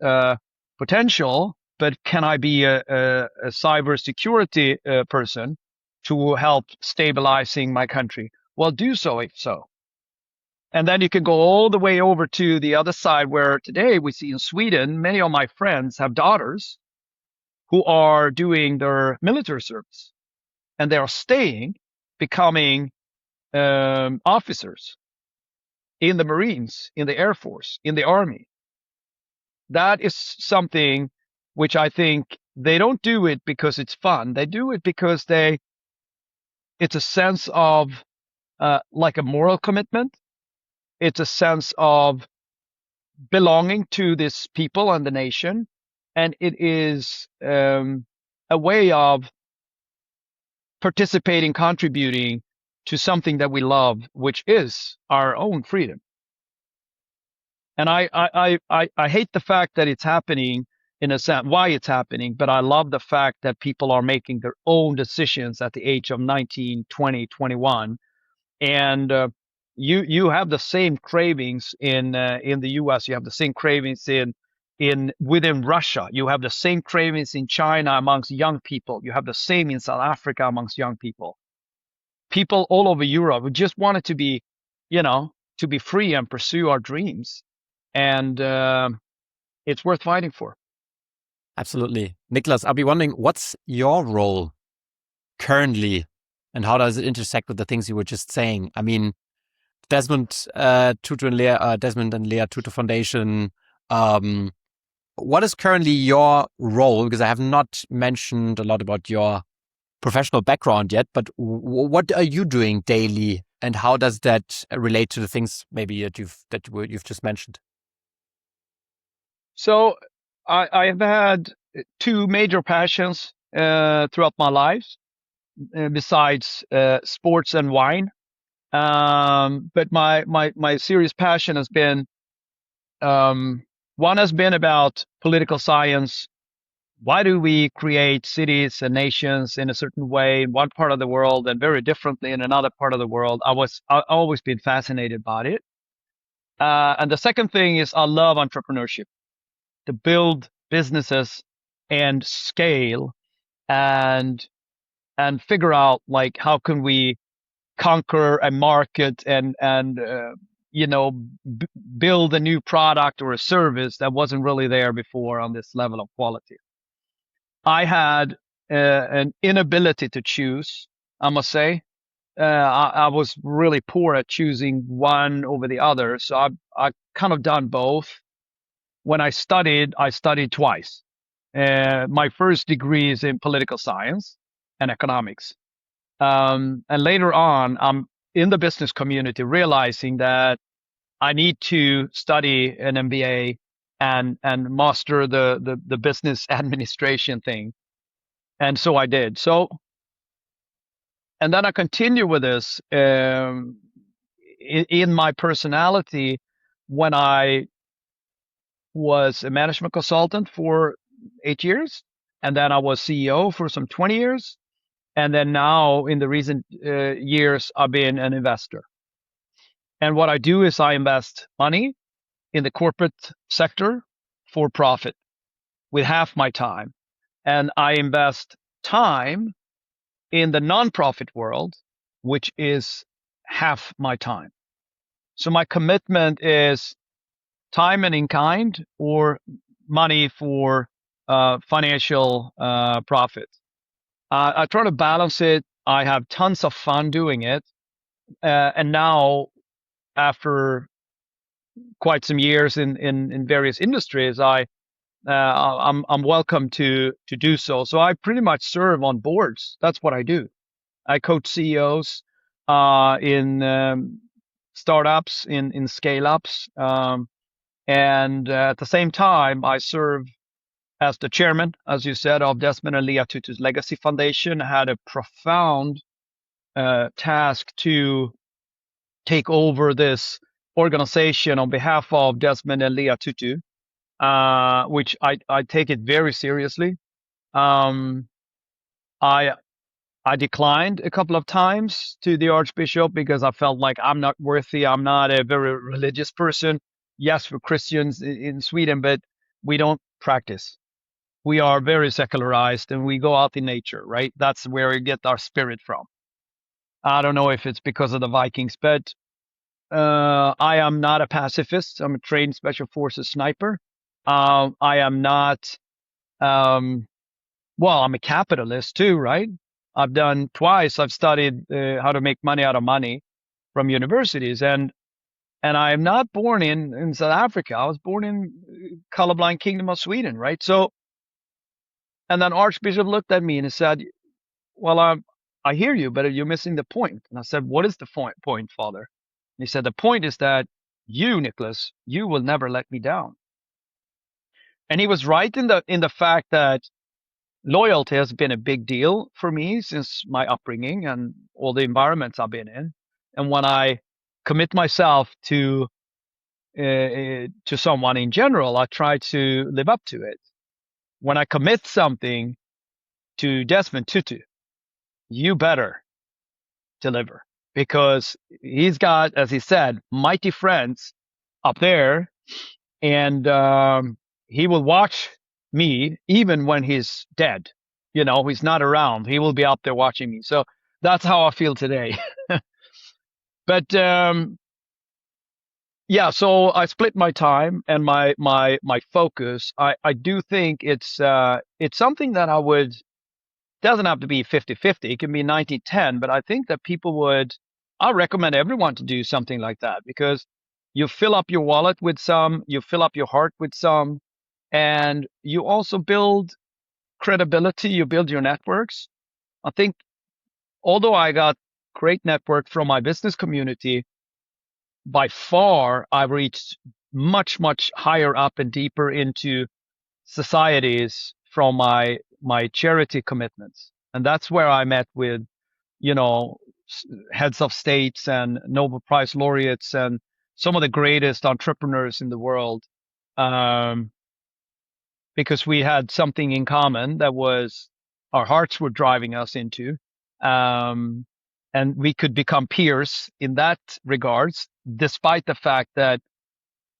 potential, but can I be a cyber security person to help stabilizing my country? Well, do so if so. And then you can go all the way over to the other side where today we see in Sweden, many of my friends have daughters who are doing their military service and they are staying, becoming officers in the Marines, in the Air Force, in the Army. That is something which I think they don't do it because it's fun. They do it because it's a sense of like a moral commitment. It's a sense of belonging to this people and the nation. And it is a way of participating, contributing to something that we love, which is our own freedom. And I hate the fact that it's happening in a sense, why it's happening, but I love the fact that people are making their own decisions at the age of 19, 20, 21. And you have the same cravings in the US. You have the same cravings in within Russia. You have the same cravings in China amongst young people. You have the same in South Africa amongst young people. People all over Europe who just wanted to be, to be free and pursue our dreams. And it's worth fighting for. Absolutely. Niclas, I'll be wondering, what's your role currently and how does it intersect with the things you were just saying? I mean, Desmond Tutu and Leah, Desmond and Leah Tutu Foundation. What is currently your role? Because I have not mentioned a lot about your professional background yet, but what are you doing daily, and how does that relate to the things maybe that you've just mentioned? So I have had two major passions throughout my life, besides sports and wine. But my serious passion has been one has been about political science. Why do we create cities and nations in a certain way in one part of the world and very differently in another part of the world? I've always been fascinated by it. And the second thing is I love entrepreneurship, to build businesses and scale and figure out, like, how can we conquer a market and build a new product or a service that wasn't really there before on this level of quality. I had an inability to choose, I must say. I was really poor at choosing one over the other, so I kind of done both. When I studied twice. My first degree is in political science and economics. And later on, I'm in the business community realizing that I need to study an MBA and master the business administration thing. And so I did. So, and then I continue with this in my personality. When I was a management consultant for 8 years, and then I was CEO for some 20 years. And then now in the recent years, I've been an investor. And what I do is I invest money in the corporate sector for profit with half my time. And I invest time in the nonprofit world, which is half my time. So my commitment is time and in kind, or money for financial profit. I try to balance it. I have tons of fun doing it. And now, after quite some years in various industries, I'm welcome to do so. So I pretty much serve on boards. That's what I do. I coach CEOs in startups, in scale ups. And at the same time, I serve as the chairman, as you said, of Desmond and Leah Tutu's Legacy Foundation. I had a profound task to take over this organization on behalf of Desmond and Leah Tutu, which I take it very seriously. Um, I I declined a couple of times to the Archbishop because I felt like I'm not worthy. I'm not a very religious person. Yes, we're Christians in Sweden, but we don't practice. We are very secularized and we go out in nature, right? That's where we get our spirit from. I don't know if it's because of the Vikings, but I am not a pacifist. I'm a trained special forces sniper. I am not, um, well, I'm a capitalist too, right? I've studied how to make money out of money from universities. And I am not born in South Africa. I was born in colorblind Kingdom of Sweden, right? So, and then Archbishop looked at me and he said, well, I hear you, but you're missing the point. And I said, what is the point, Father? And he said, the point is that you, Niclas, you will never let me down. And he was right in the fact that loyalty has been a big deal for me since my upbringing and all the environments I've been in. And when I commit myself to someone in general, I try to live up to it. When I commit something to Desmond Tutu, you better deliver, because he's got, as he said, mighty friends up there, and he will watch me even when he's dead. You know, he's not around. He will be up there watching me. So that's how I feel today. But yeah, so I split my time and my focus. I do think it's something that I would, doesn't have to be 50-50. It can be 90-10, but I think that I recommend everyone to do something like that, because you fill up your wallet with some, you fill up your heart with some, and you also build credibility, you build your networks. I think although I got great network from my business community, by far I've reached much, much higher up and deeper into societies from my charity commitments. And that's where I met with, you know, heads of states and Nobel Prize laureates and some of the greatest entrepreneurs in the world. Um, because we had something in common that was our hearts were driving us into. Um, and we could become peers in that regards, despite the fact that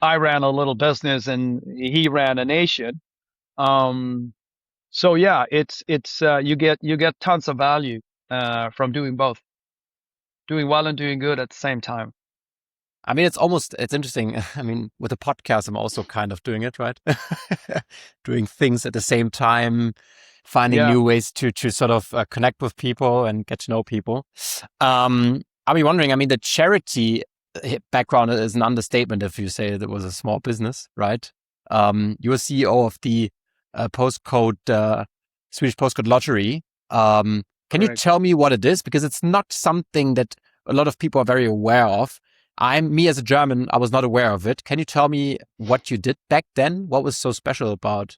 I ran a little business and he ran a nation. Um, so yeah, you get tons of value from doing both, doing well and doing good at the same time. I mean, it's interesting. I mean, with the podcast, I'm also kind of doing it, right? Doing things at the same time, finding Yeah, new ways to sort of connect with people and get to know people. I'll be wondering, I mean, the charity background is an understatement if you say that it was a small business, right? You're CEO of the postcode, Swedish postcode lottery. Can you correct. tell me what it is? Because it's not something that a lot of people are very aware of. Me as a German, I was not aware of it. Can you tell me what you did back then? What was so special about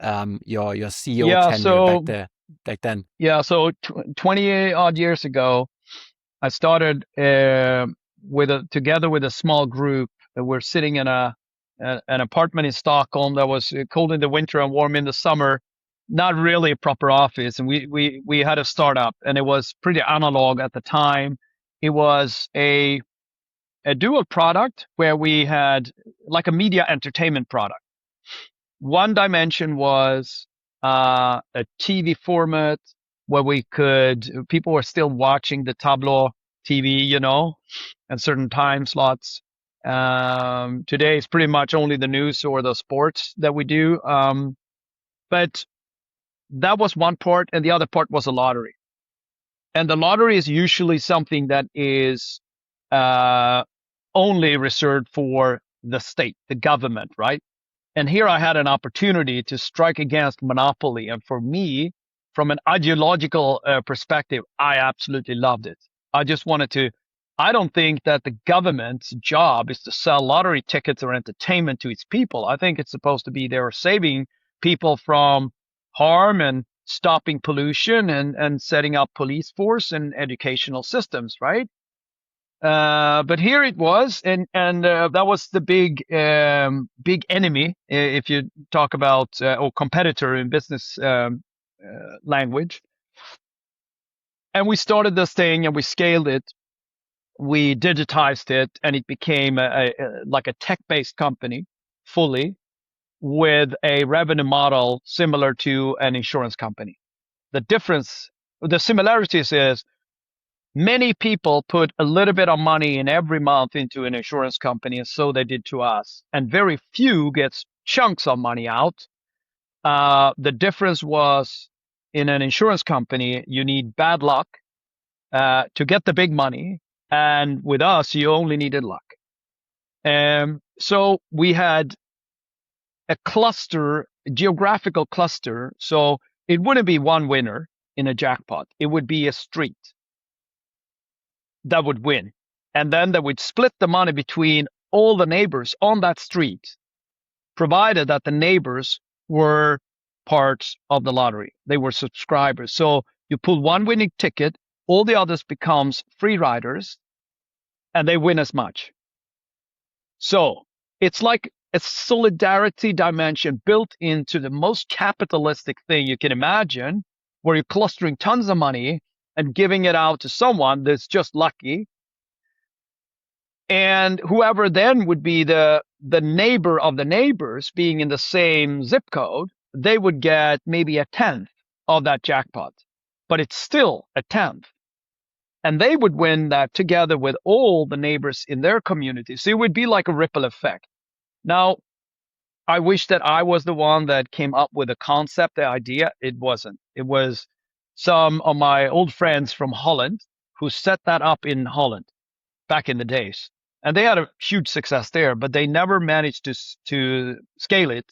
your CEO Yeah, tenure so back then? yeah, so 20 odd years ago, I started together with a small group. We're sitting in an apartment in Stockholm that was cold in the winter and warm in the summer. Not really a proper office, and we had a startup, and it was pretty analog at the time. It was a dual product where we had like a media entertainment product. One dimension was a TV format where people were still watching the tableau TV, you know, at certain time slots. Today it's pretty much only the news or the sports that we do. But that was one part, and the other part was a lottery. And the lottery is usually something that is uh, only reserved for the state, the government, right? And here I had an opportunity to strike against monopoly. And for me, from an ideological perspective, I absolutely loved it. I just wanted to I don't think that the government's job is to sell lottery tickets or entertainment to its people. I think it's supposed to be there saving people from harm and stopping pollution and setting up police force and educational systems, right? But here it was, and that was the big enemy, if you talk about or competitor in business language. And we started this thing and we scaled it, we digitized it, and it became like a tech-based company fully with a revenue model similar to an insurance company. The similarities is many people put a little bit of money in every month into an insurance company, and so they did to us. And very few gets chunks of money out. The difference was in an insurance company, you need bad luck to get the big money. And with us, you only needed luck. So we had a cluster, geographical cluster. So it wouldn't be one winner in a jackpot. It would be a street that would win. And then they would split the money between all the neighbors on that street, provided that the neighbors were parts of the lottery. They were subscribers. So you pull one winning ticket, all the others becomes free riders, and they win as much. So it's like a solidarity dimension built into the most capitalistic thing you can imagine, where you're clustering tons of money and giving it out to someone that's just lucky. And whoever then would be the neighbor of the neighbors being in the same zip code, they would get maybe a tenth of that jackpot, but it's still a tenth. And they would win that together with all the neighbors in their community. So it would be like a ripple effect. Now, I wish that I was the one that came up with the concept, the idea. It wasn't. It was some of my old friends from Holland who set that up in Holland back in the days. And they had a huge success there, but they never managed to scale it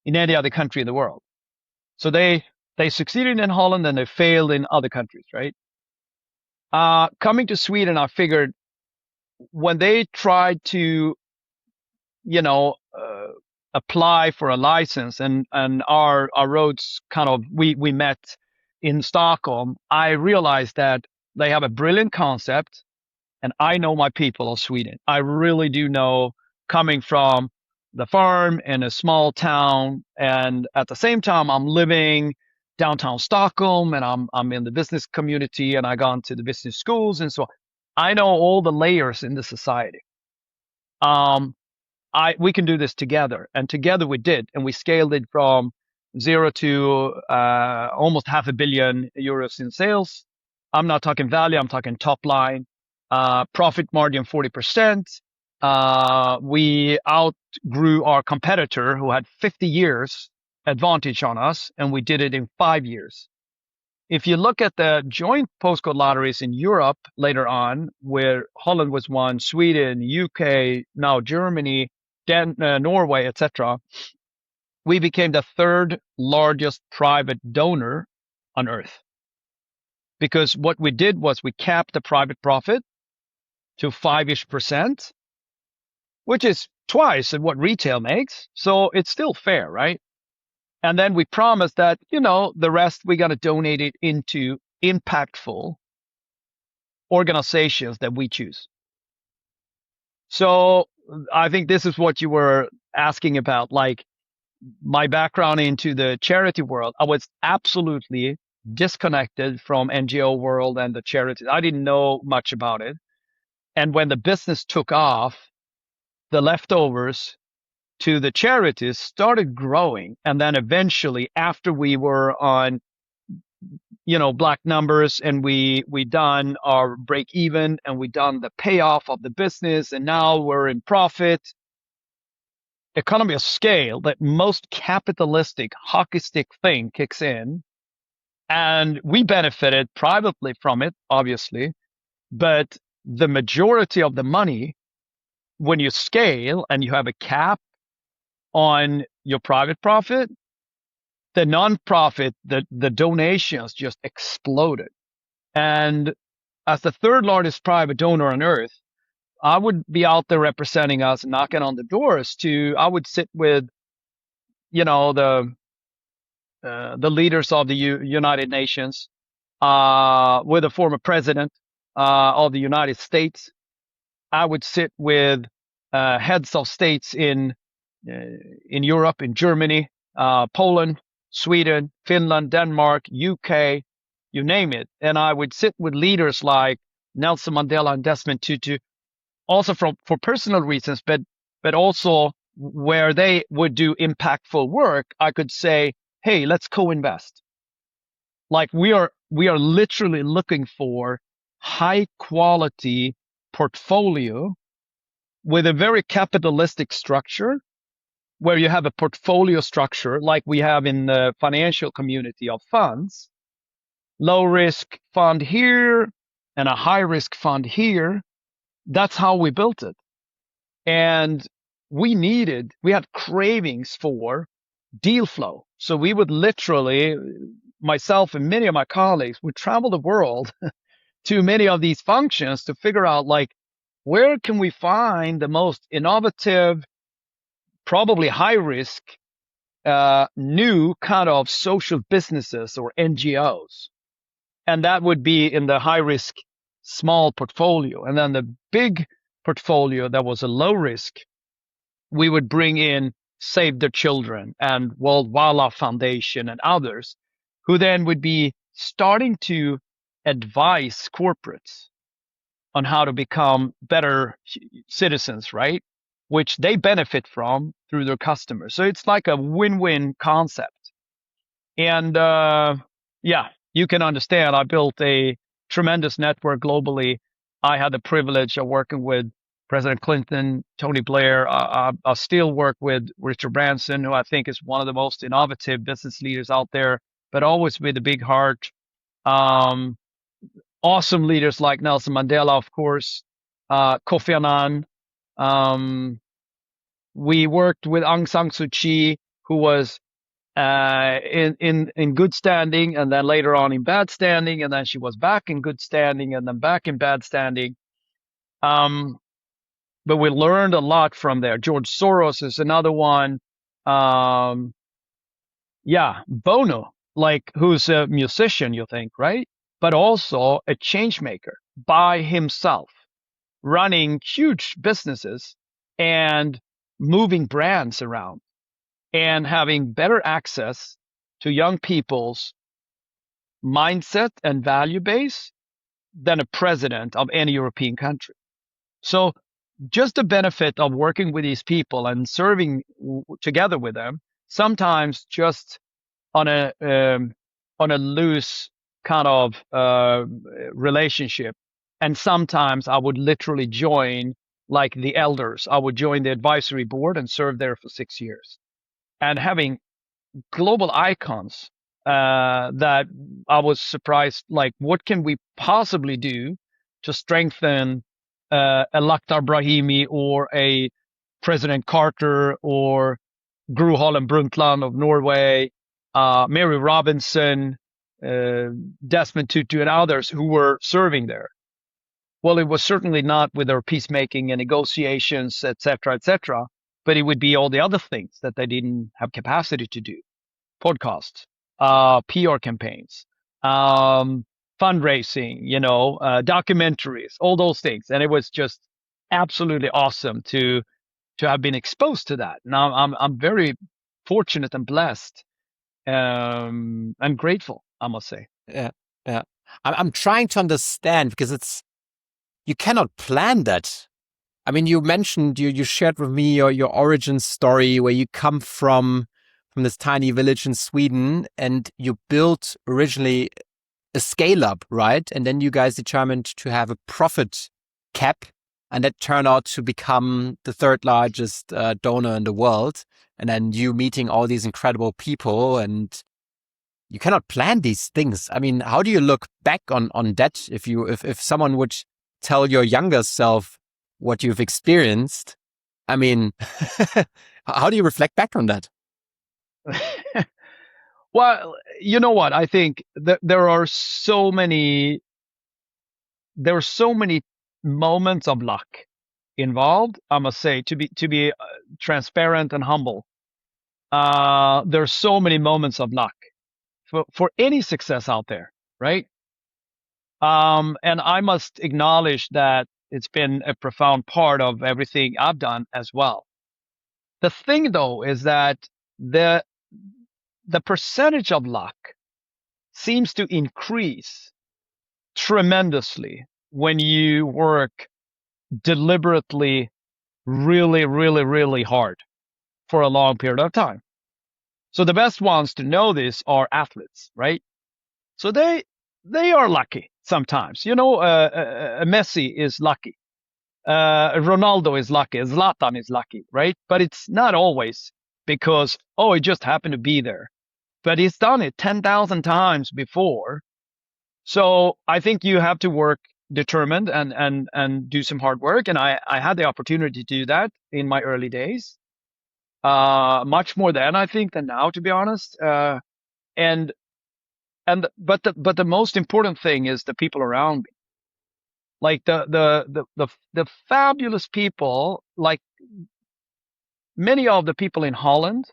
in any other country in the world. So they succeeded in Holland and they failed in other countries, right? Coming to Sweden, I figured when they tried to, apply for a license and our roads kind of, we met in Stockholm, I realized that they have a brilliant concept. And I know my people of Sweden. I really do know, coming from the farm in a small town. And at the same time, I'm living downtown Stockholm and I'm in the business community and I gone to the business schools. And so I know all the layers in the society. We can do this together, and together we did. And we scaled it from 0 to almost €500 million in sales. I'm not talking value. I'm talking top line. Profit margin 40%. We outgrew our competitor who had 50 years advantage on us, and we did it in 5 years. If you look at the joint postcode lotteries in Europe later on, where Holland was one, Sweden, UK, now Germany, Norway, etc., we became the third largest private donor on earth. Because what we did was we capped the private profit to 5-ish%, which is twice of what retail makes. So it's still fair, right? And then we promised that, the rest we got to donate it into impactful organizations that we choose. So I think this is what you were asking about, like my background into the charity world. I was absolutely disconnected from NGO world and the charities. I didn't know much about it. And when the business took off, the leftovers to the charities started growing. And then eventually, after we were on, black numbers and we done our break even and we done the payoff of the business and now we're in profit, economy of scale, that most capitalistic hockey stick thing kicks in. And we benefited privately from it, obviously, but the majority of the money, when you scale and you have a cap on your private profit, the nonprofit, the donations just exploded. And as the third largest private donor on earth, I would be out there representing us, knocking on the doors I would sit with, the leaders of the United Nations, with the former president of the United States. I would sit with heads of states in Europe, in Germany, Poland, Sweden, Finland, Denmark, UK, you name it. And I would sit with leaders like Nelson Mandela and Desmond Tutu, also for personal reasons, but also where they would do impactful work. I could say, hey, let's co-invest. Like we are literally looking for high quality portfolio with a very capitalistic structure, where you have a portfolio structure like we have in the financial community of funds, low risk fund here and a high risk fund here. That's how we built it. And we had cravings for deal flow. So we would literally, myself and many of my colleagues, would travel the world to many of these functions to figure out, like, where can we find the most innovative, probably high risk, new kind of social businesses or NGOs. And that would be in the high risk small portfolio. And then the big portfolio that was a low risk, we would bring in Save the Children and World Wildlife Foundation and others, who then would be starting to advise corporates on how to become better citizens, right? Which they benefit from through their customers. So it's like a win-win concept. And yeah, you can understand, I built a tremendous network globally. I had the privilege of working with President Clinton, Tony Blair. I still work with Richard Branson, who I think is one of the most innovative business leaders out there, but always with a big heart. Awesome leaders like Nelson Mandela, of course, Kofi Annan. We worked with Aung San Suu Kyi, who was in good standing, and then later on in bad standing, and then she was back in good standing, and then back in bad standing. But we learned a lot from there. George Soros is another one. Yeah, Bono, like, who's a musician, you think, right? But also a change maker by himself, running huge businesses and moving brands around and having better access to young people's mindset and value base than a president of any European country. So just the benefit of working with these people and serving together with them, sometimes just on a loose kind of relationship, and sometimes I would literally join, like, the elders. I would join the advisory board and serve there for 6 years, and having global icons that I was surprised, like, what can we possibly do to strengthen a Lakhdar Brahimi or a President Carter or Gro Harlem Brundtland of Norway, Mary Robinson, Desmond Tutu, and others who were serving there. Well, it was certainly not with their peacemaking and negotiations, etc., but it would be all the other things that they didn't have capacity to do: podcasts, PR campaigns, fundraising, documentaries, all those things. And it was just absolutely awesome to have been exposed to that. Now I'm very fortunate and blessed, and grateful, I must say. Yeah, yeah. I'm trying to understand, because you cannot plan that. I mean, you mentioned, you shared with me your origin story, where you come from this tiny village in Sweden, and you built originally a scale up, right? And then you guys determined to have a profit cap, and that turned out to become the third largest donor in the world. And then you meeting all these incredible people, and you cannot plan these things. I mean, how do you look back on that? If someone would tell your younger self what you've experienced, I mean, how do you reflect back on that? Well, you know what? I think that there are so many there are so many moments of luck involved. I must say, to be transparent and humble, there's so many moments of luck for any success out there, right? And I must acknowledge that it's been a profound part of everything I've done as well. The thing though is that the the percentage of luck seems to increase tremendously when you work deliberately really, really, really hard for a long period of time. So the best ones to know this are athletes, right? So they are lucky sometimes. Messi is lucky. Ronaldo is lucky. Zlatan is lucky, right? But it's not always because, oh, it just happened to be there. But he's done it 10,000 times before. So I think you have to work determined and do some hard work. And I had the opportunity to do that in my early days. Much more then, I think, than now, to be honest. And but the most important thing is the people around me. Like the fabulous people, like many of the people in Holland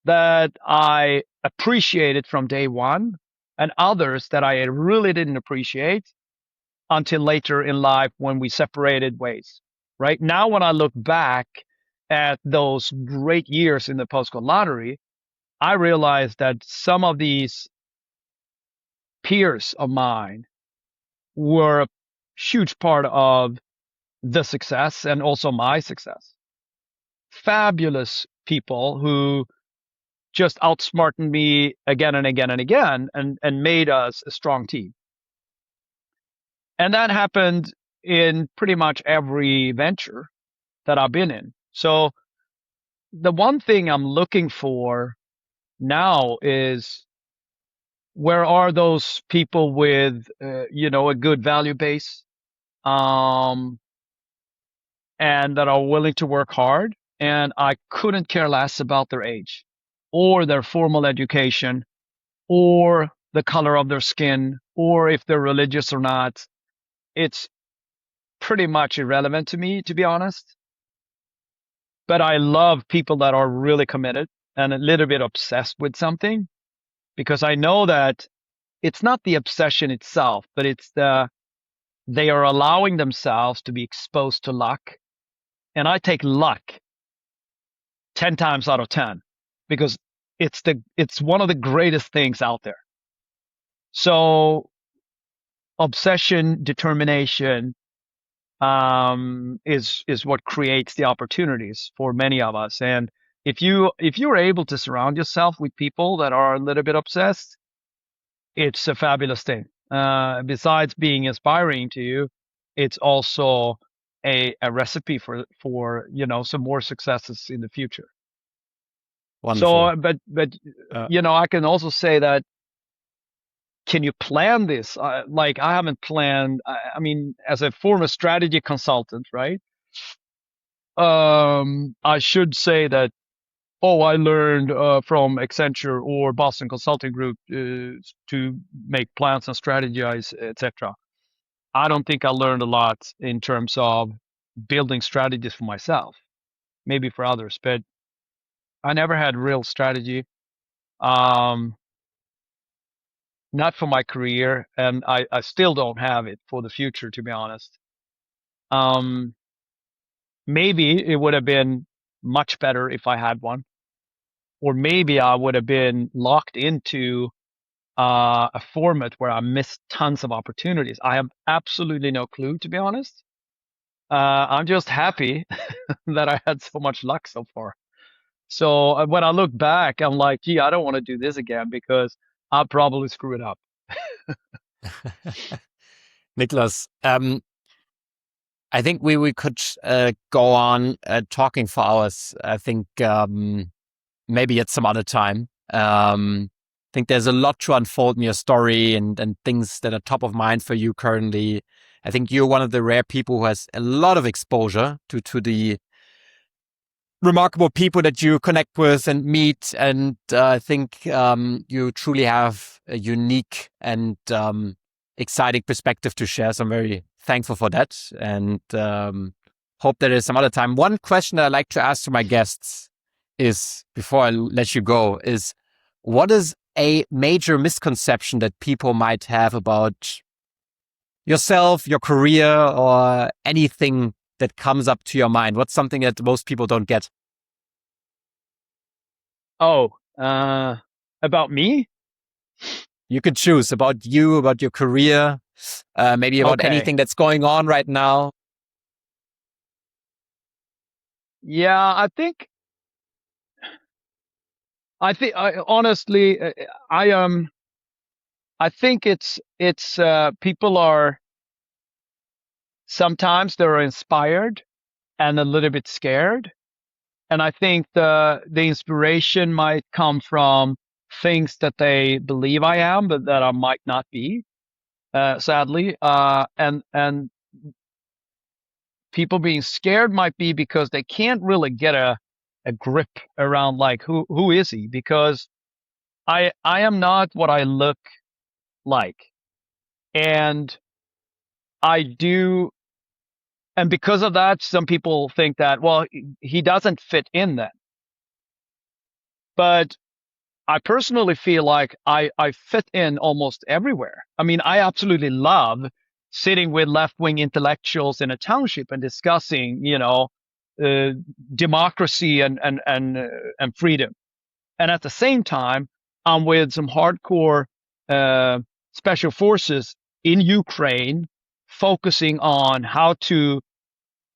that I appreciated from day one, and others that I really didn't appreciate until later in life when we separated ways. Right now, when I look back at those great years in the postcode lottery, I realized that some of these peers of mine were a huge part of the success and also my success. Fabulous people who just outsmarted me again and again and again and made us a strong team. And that happened in pretty much every venture that I've been in. So the one thing I'm looking for now is where are those people with, a good value base, and that are willing to work hard. And I couldn't care less about their age or their formal education or the color of their skin or if they're religious or not. It's pretty much irrelevant to me, to be honest. But I love people that are really committed and a little bit obsessed with something, because I know that it's not the obsession itself, but it's they are allowing themselves to be exposed to luck. And I take luck 10 times out of 10 because it's one of the greatest things out there. So obsession, determination, is what creates the opportunities for many of us. And if you're able to surround yourself with people that are a little bit obsessed, it's a fabulous thing. Besides being inspiring to you, it's also a recipe for some more successes in the future. Wonderful. So, but I can also say that, can you plan this? Like I haven't planned. I mean, as a former strategy consultant, right? I should say that. Oh, I learned from Accenture or Boston Consulting Group to make plans and strategize, etc. I don't think I learned a lot in terms of building strategies for myself, maybe for others, but I never had real strategy. Um, not for my career, and I still don't have it for the future, to be honest. Um, maybe it would have been much better if I had one, or maybe I would have been locked into a format where I missed tons of opportunities. I have absolutely no clue, to be honest. I'm just happy that I had so much luck so far. So when I look back, I'm like, gee, I don't want to do this again because I'll probably screw it up. Niclas, I think we could go on talking for hours. I think maybe at some other time. I think there's a lot to unfold in your story and things that are top of mind for you currently. I think you're one of the rare people who has a lot of exposure to the remarkable people that you connect with and meet. And I think you truly have a unique and exciting perspective to share. So I'm very thankful for that, and hope there is some other time. One question that I like to ask to my guests is, before I let you go, is what is a major misconception that people might have about yourself, your career, or anything that comes up to your mind? What's something that most people don't get? Oh, about me? You could choose about you, about your career, maybe about anything that's going on right now. Yeah, honestly, I think it's people are sometimes they're inspired and a little bit scared. And I think the inspiration might come from things that they believe I am, but that I might not be, sadly. And people being scared might be because they can't really get a grip around like who is he? Because I am not what I look like. And I do, and because of that, some people think that, well, he doesn't fit in then. But I personally feel like I fit in almost everywhere. I mean, I absolutely love sitting with left-wing intellectuals in a township and discussing, uh, democracy and freedom. And at the same time, I'm with some hardcore uh, special forces in Ukraine, focusing on how to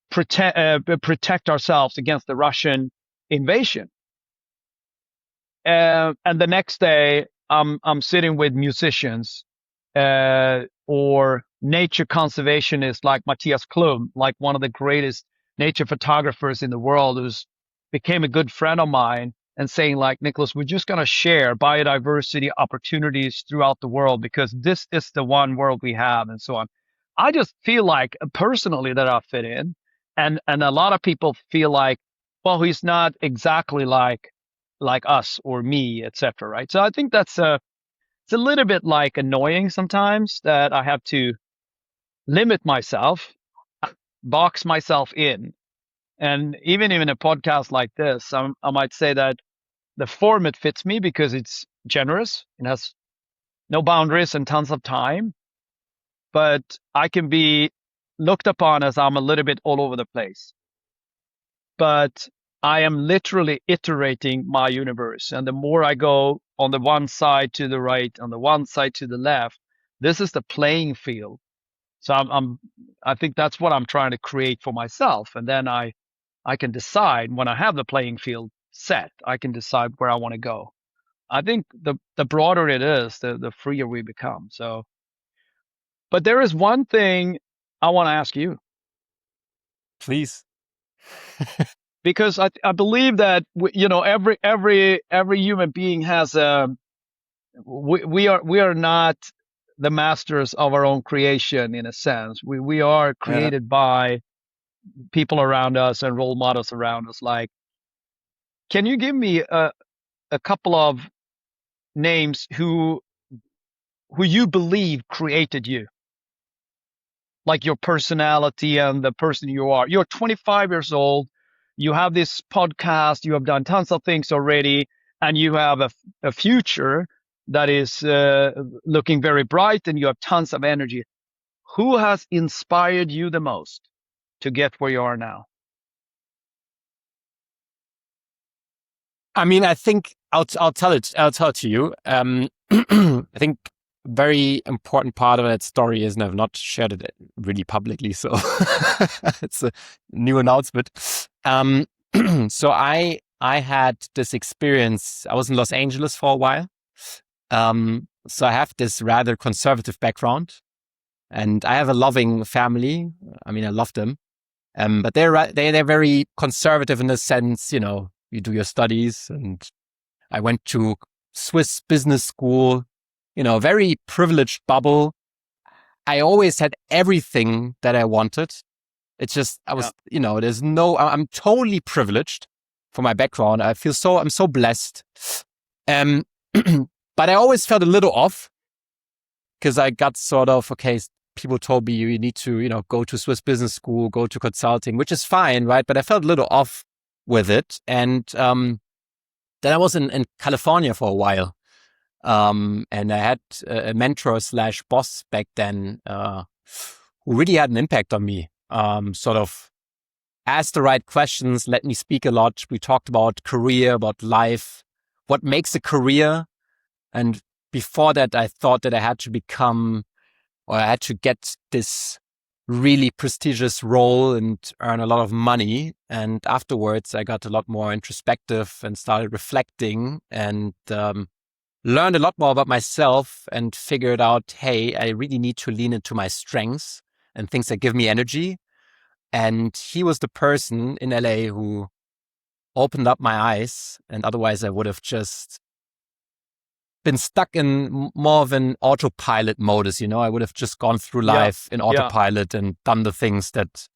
protect ourselves against the Russian invasion. And the next day, I'm sitting with musicians or nature conservationists like Matthias Klum, like one of the greatest nature photographers in the world, who's became a good friend of mine, and saying like, Niclas, we're just going to share biodiversity opportunities throughout the world because this is the one world we have, and so on. I just feel like personally that I fit in, and a lot of people feel like, well, he's not exactly like us or me, etc. Right? So I think that's it's a little bit like annoying sometimes that I have to limit myself, box myself in, and even in a podcast like this, I might say that the format fits me because it's generous, it has no boundaries and tons of time, but I can be looked upon as I'm a little bit all over the place. But I am literally iterating my universe. And the more I go on the one side to the right, on the one side to the left, this is the playing field. So I think that's what I'm trying to create for myself. And then I can decide when I have the playing field set, I can decide where I want to go. I think the broader it is, the freer we become. So, but there is one thing I want to ask you. Please. Because I believe that every human being has we are not the masters of our own creation in a sense. We are created by people around us and role models around us. Like, can you give me a couple of names who you believe created you? Like your personality and the person you are. You're 25 years old. You have this podcast. You have done tons of things already, and you have a future that is looking very bright, and you have tons of energy. Who has inspired you the most to get where you are now? I mean, I think I'll tell it to you. I think very important part of that story is, and I've not shared it really publicly, so it's a new announcement. So I had this experience. I was in Los Angeles for a while. So I have this rather conservative background, and I have a loving family. I mean, I love them, but they're very conservative in the sense, you do your studies, and I went to Swiss business school, very privileged bubble. I always had everything that I wanted. It's just, I'm totally privileged for my background. I'm so blessed. But I always felt a little off because I got sort of, okay, people told me you need to, go to Swiss business school, go to consulting, which is fine, right? But I felt a little off with it. And then I was in California for a while. And I had a mentor / boss back then who really had an impact on me. Sort of asked the right questions, let me speak a lot. We talked about career, about life, what makes a career. And before that, I thought that I had to become, or I had to get this really prestigious role and earn a lot of money. And afterwards, I got a lot more introspective and started reflecting and learned a lot more about myself and figured out, hey, I really need to lean into my strengths and things that give me energy. And he was the person in LA who opened up my eyes. And otherwise, I would have just been stuck in more of an autopilot modus. I would have just gone through life in autopilot and done the things that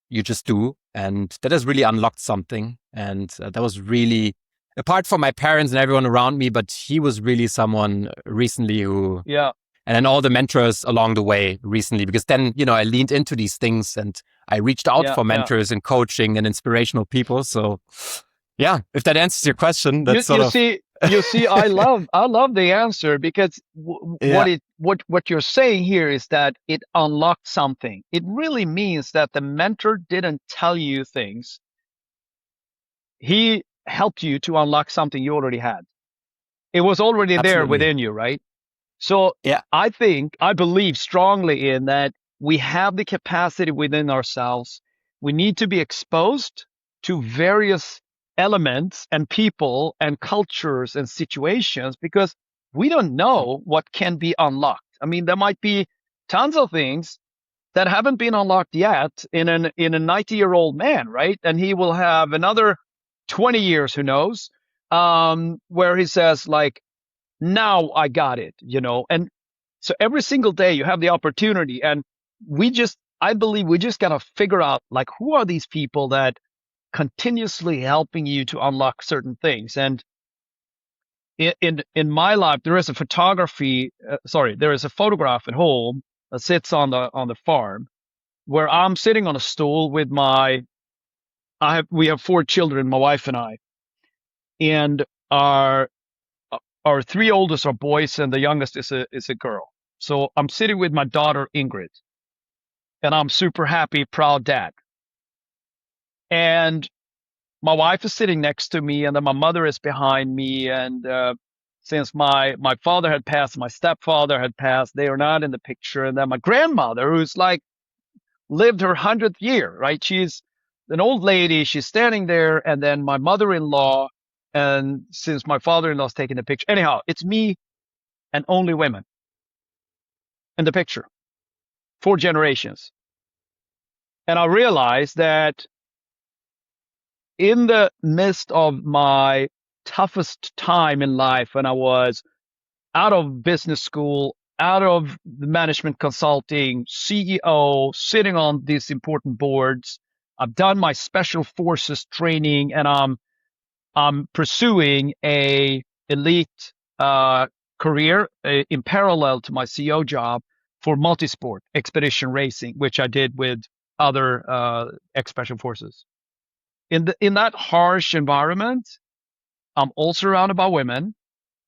you just do. And that has really unlocked something. And that was really, apart from my parents and everyone around me, but he was really someone recently who, and then all the mentors along the way recently, because then, I leaned into these things and I reached out for mentors and coaching and inspirational people. So yeah, if that answers your question, that's you see, I love the answer, because what you're saying here is that it unlocked something. It really means that the mentor didn't tell you things. He helped you to unlock something you already had. It was already there within you, right? So I believe strongly in that we have the capacity within ourselves. We need to be exposed to various elements and people and cultures and situations, because we don't know what can be unlocked. I mean, there might be tons of things that haven't been unlocked yet in a 90-year-old man, right? And he will have another 20 years, who knows, where he says, like, now I got it, and so every single day you have the opportunity, and I believe we just got to figure out, like, who are these people that continuously helping you to unlock certain things. And in my life, there is a photograph at home that sits on the farm, where I'm sitting on a stool with we have 4 children, my wife and I, and our 3 oldest are boys and the youngest is a girl. So I'm sitting with my daughter Ingrid, and I'm super happy, proud dad. And my wife is sitting next to me, and then my mother is behind me. And since my father had passed, my stepfather had passed, they are not in the picture. And then my grandmother, who's like lived her 100th year, right? She's an old lady. She's standing there. And then my mother-in-law, and since my father-in-law's taking the picture, anyhow, it's me and only women in the picture, 4 generations. And I realized that in the midst of my toughest time in life, when I was out of business school, out of the management consulting, CEO, sitting on these important boards, I've done my special forces training, and I'm pursuing a elite career in parallel to my CEO job for multisport expedition racing, which I did with other ex-special forces. In that harsh environment, I'm all surrounded by women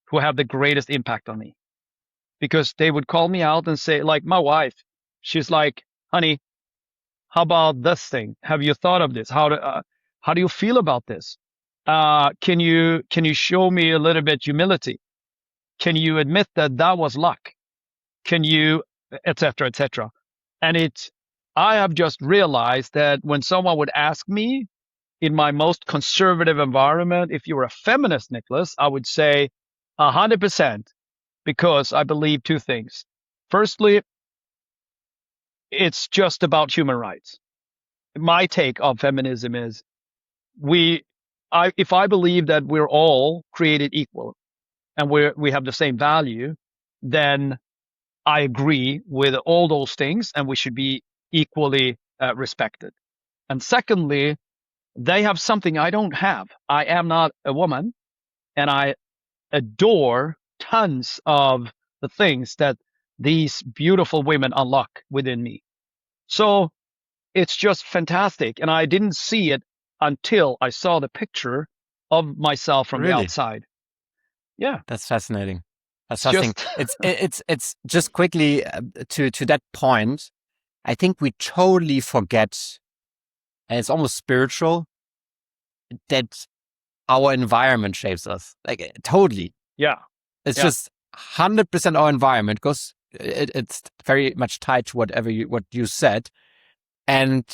who have the greatest impact on me, because they would call me out and say, like my wife, she's like, honey, how about this thing? Have you thought of this? How do you feel about this? Can you show me a little bit humility? Can you admit that was luck? Can you, et cetera, et cetera? And I have just realized that when someone would ask me in my most conservative environment, if you were a feminist, Niclas, I would say 100%, because I believe 2 things. Firstly, it's just about human rights. My take of feminism is if I believe that we're all created equal and we have the same value, then I agree with all those things, and we should be equally respected. And secondly, they have something I don't have. I am not a woman, and I adore tons of the things that these beautiful women unlock within me. So it's just fantastic. And I didn't see it until I saw the picture of myself from the Really? outside. Yeah. That's fascinating. That's It's fascinating. just, It's just quickly to that point. I think we totally forget, and it's almost spiritual, that our environment shapes us. Like totally. yeah. It's Yeah. just 100% our environment because it's very much tied to what you said. And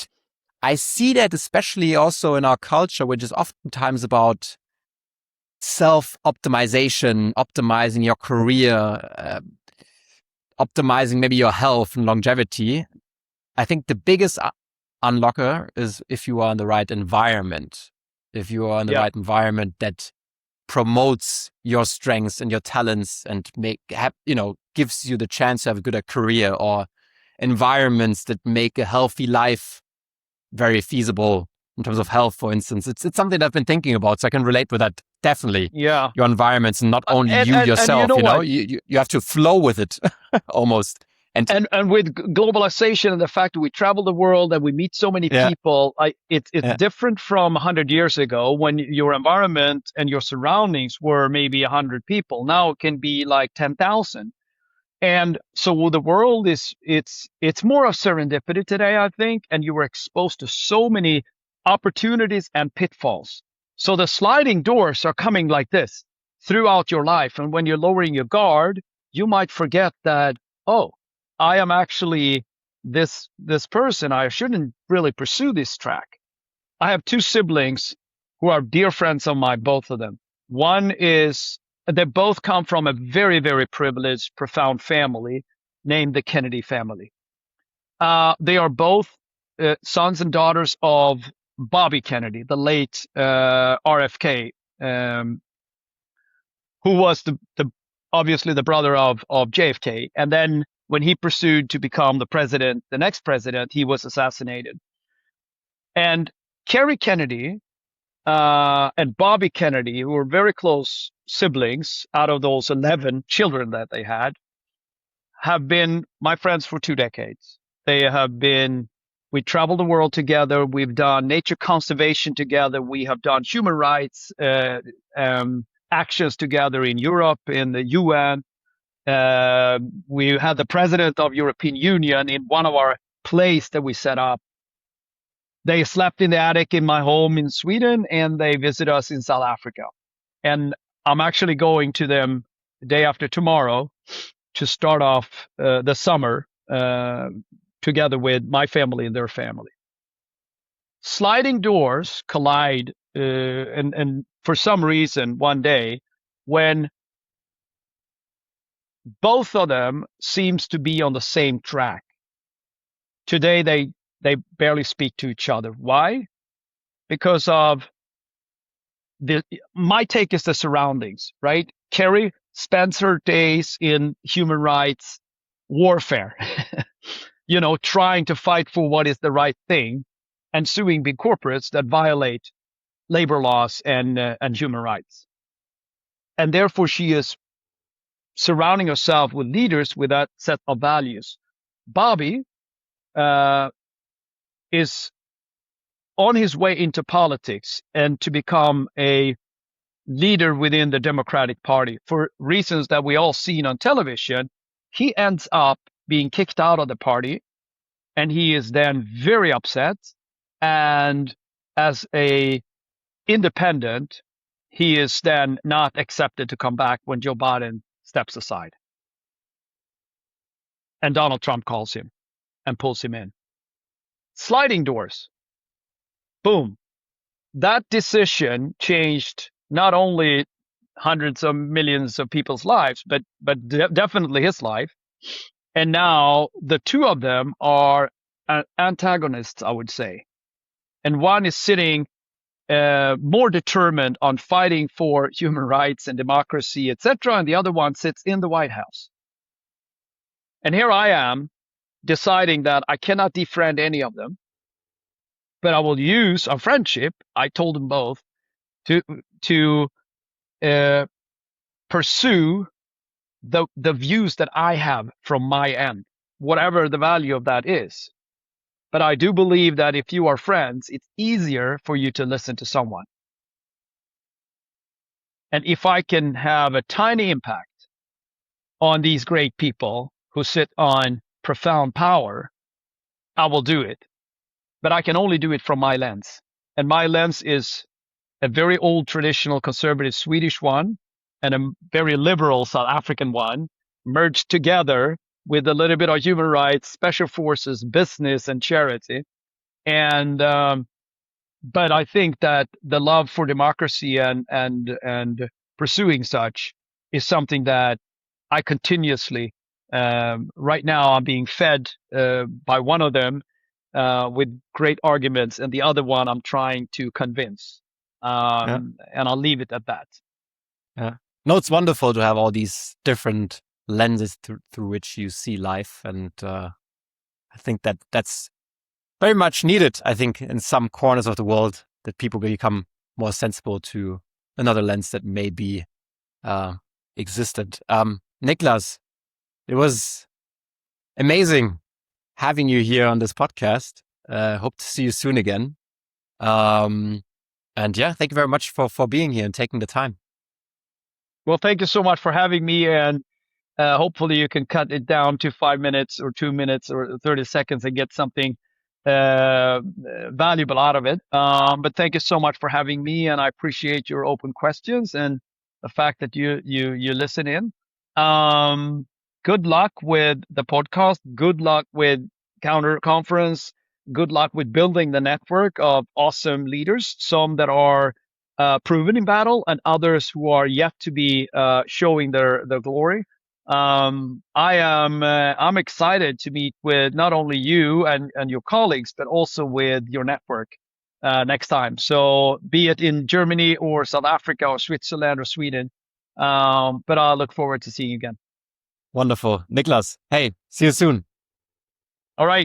I see that especially also in our culture, which is oftentimes about self-optimization, optimizing your career, optimizing maybe your health and longevity. I think the biggest unlocker is if you are in the right environment. If you are in the Yeah. right environment that promotes your strengths and your talents and gives you the chance to have a good career, or environments that make a healthy life very feasible in terms of health, for instance. It's something that I've been thinking about, so I can relate with that. Definitely. Yeah. Your environments, and not only you And you yourself, know what? you have to flow with it almost. And with globalization and the fact that we travel the world and we meet so many Yeah, people, it's yeah, different from 100 years ago when your environment and your surroundings were maybe 100 people. Now it can be like 10,000. And so the world it's more of serendipity today, I think, and you were exposed to so many opportunities and pitfalls. So the sliding doors are coming like this throughout your life. And when you're lowering your guard, you might forget that, oh, I am actually this person. I shouldn't really pursue this track. I have two siblings who are dear friends of mine, both of them. One is, they both come from a very, very privileged, profound family named the Kennedy family. They are both sons and daughters of Bobby Kennedy, the late RFK, who was the obviously the brother of JFK. And then when he pursued to become the president, the next president, he was assassinated. And Kerry Kennedy and Bobby Kennedy, who were very close siblings out of those 11 children that they had, have been my friends for 2 decades. They have been, we traveled the world together. We've done nature conservation together. We have done human rights actions together in Europe, in the UN. We had the president of European Union in one of our place that we set up. They slept in the attic in my home in Sweden, and they visit us in South Africa. And I'm actually going to them the day after tomorrow to start off the summer together with my family and their family. Sliding doors collide, and for some reason, one day when both of them seems to be on the same track. Today they barely speak to each other. Why? Because of my take is the surroundings, right? Kerry spends her days in human rights warfare, trying to fight for what is the right thing and suing big corporates that violate labor laws and human rights. And therefore, she is surrounding herself with leaders with that set of values. Bobby is on his way into politics and to become a leader within the Democratic Party for reasons that we all seen on television. He ends up being kicked out of the party, and he is then very upset. And as a independent, he is then not accepted to come back when Joe Biden steps aside. And Donald Trump calls him and pulls him in. Sliding doors. Boom. That decision changed not only hundreds of millions of people's lives, but definitely his life. And now the two of them are antagonists, I would say. And one is sitting more determined on fighting for human rights and democracy, etc., and the other one sits in the White House. And here I am deciding that I cannot defriend any of them, but I will use our friendship. I told them both to pursue the views that I have from my end, whatever the value of that is. But I do believe that if you are friends, it's easier for you to listen to someone. And if I can have a tiny impact on these great people who sit on profound power, I will do it. But I can only do it from my lens. And my lens is a very old, traditional, conservative Swedish one and a very liberal South African one merged together with a little bit of human rights, special forces, business, and charity. And but I think that the love for democracy and pursuing such is something that I continuously right now I'm being fed by one of them with great arguments, and the other one I'm trying to convince. Yeah. And I'll leave it at that. Yeah. No, it's wonderful to have all these different lenses through which you see life, and I think that that's very much needed. I think in some corners of the world that people become more sensible to another lens that may be existed. Niclas, it was amazing having you here on this podcast. Hope to see you soon again. And yeah, thank you very much for being here and taking the time. Well, thank you so much for having me, and hopefully you can cut it down to 5 minutes or 2 minutes or 30 seconds and get something valuable out of it. But thank you so much for having me, and I appreciate your open questions and the fact that you listen in. Good luck with the podcast. Good luck with Counter Conference. Good luck with building the network of awesome leaders, some that are proven in battle and others who are yet to be showing their glory. I'm excited to meet with not only you and your colleagues, but also with your network next time. So be it in Germany or South Africa or Switzerland or Sweden. But I look forward to seeing you again. Wonderful. Niclas, hey, see you soon. All right.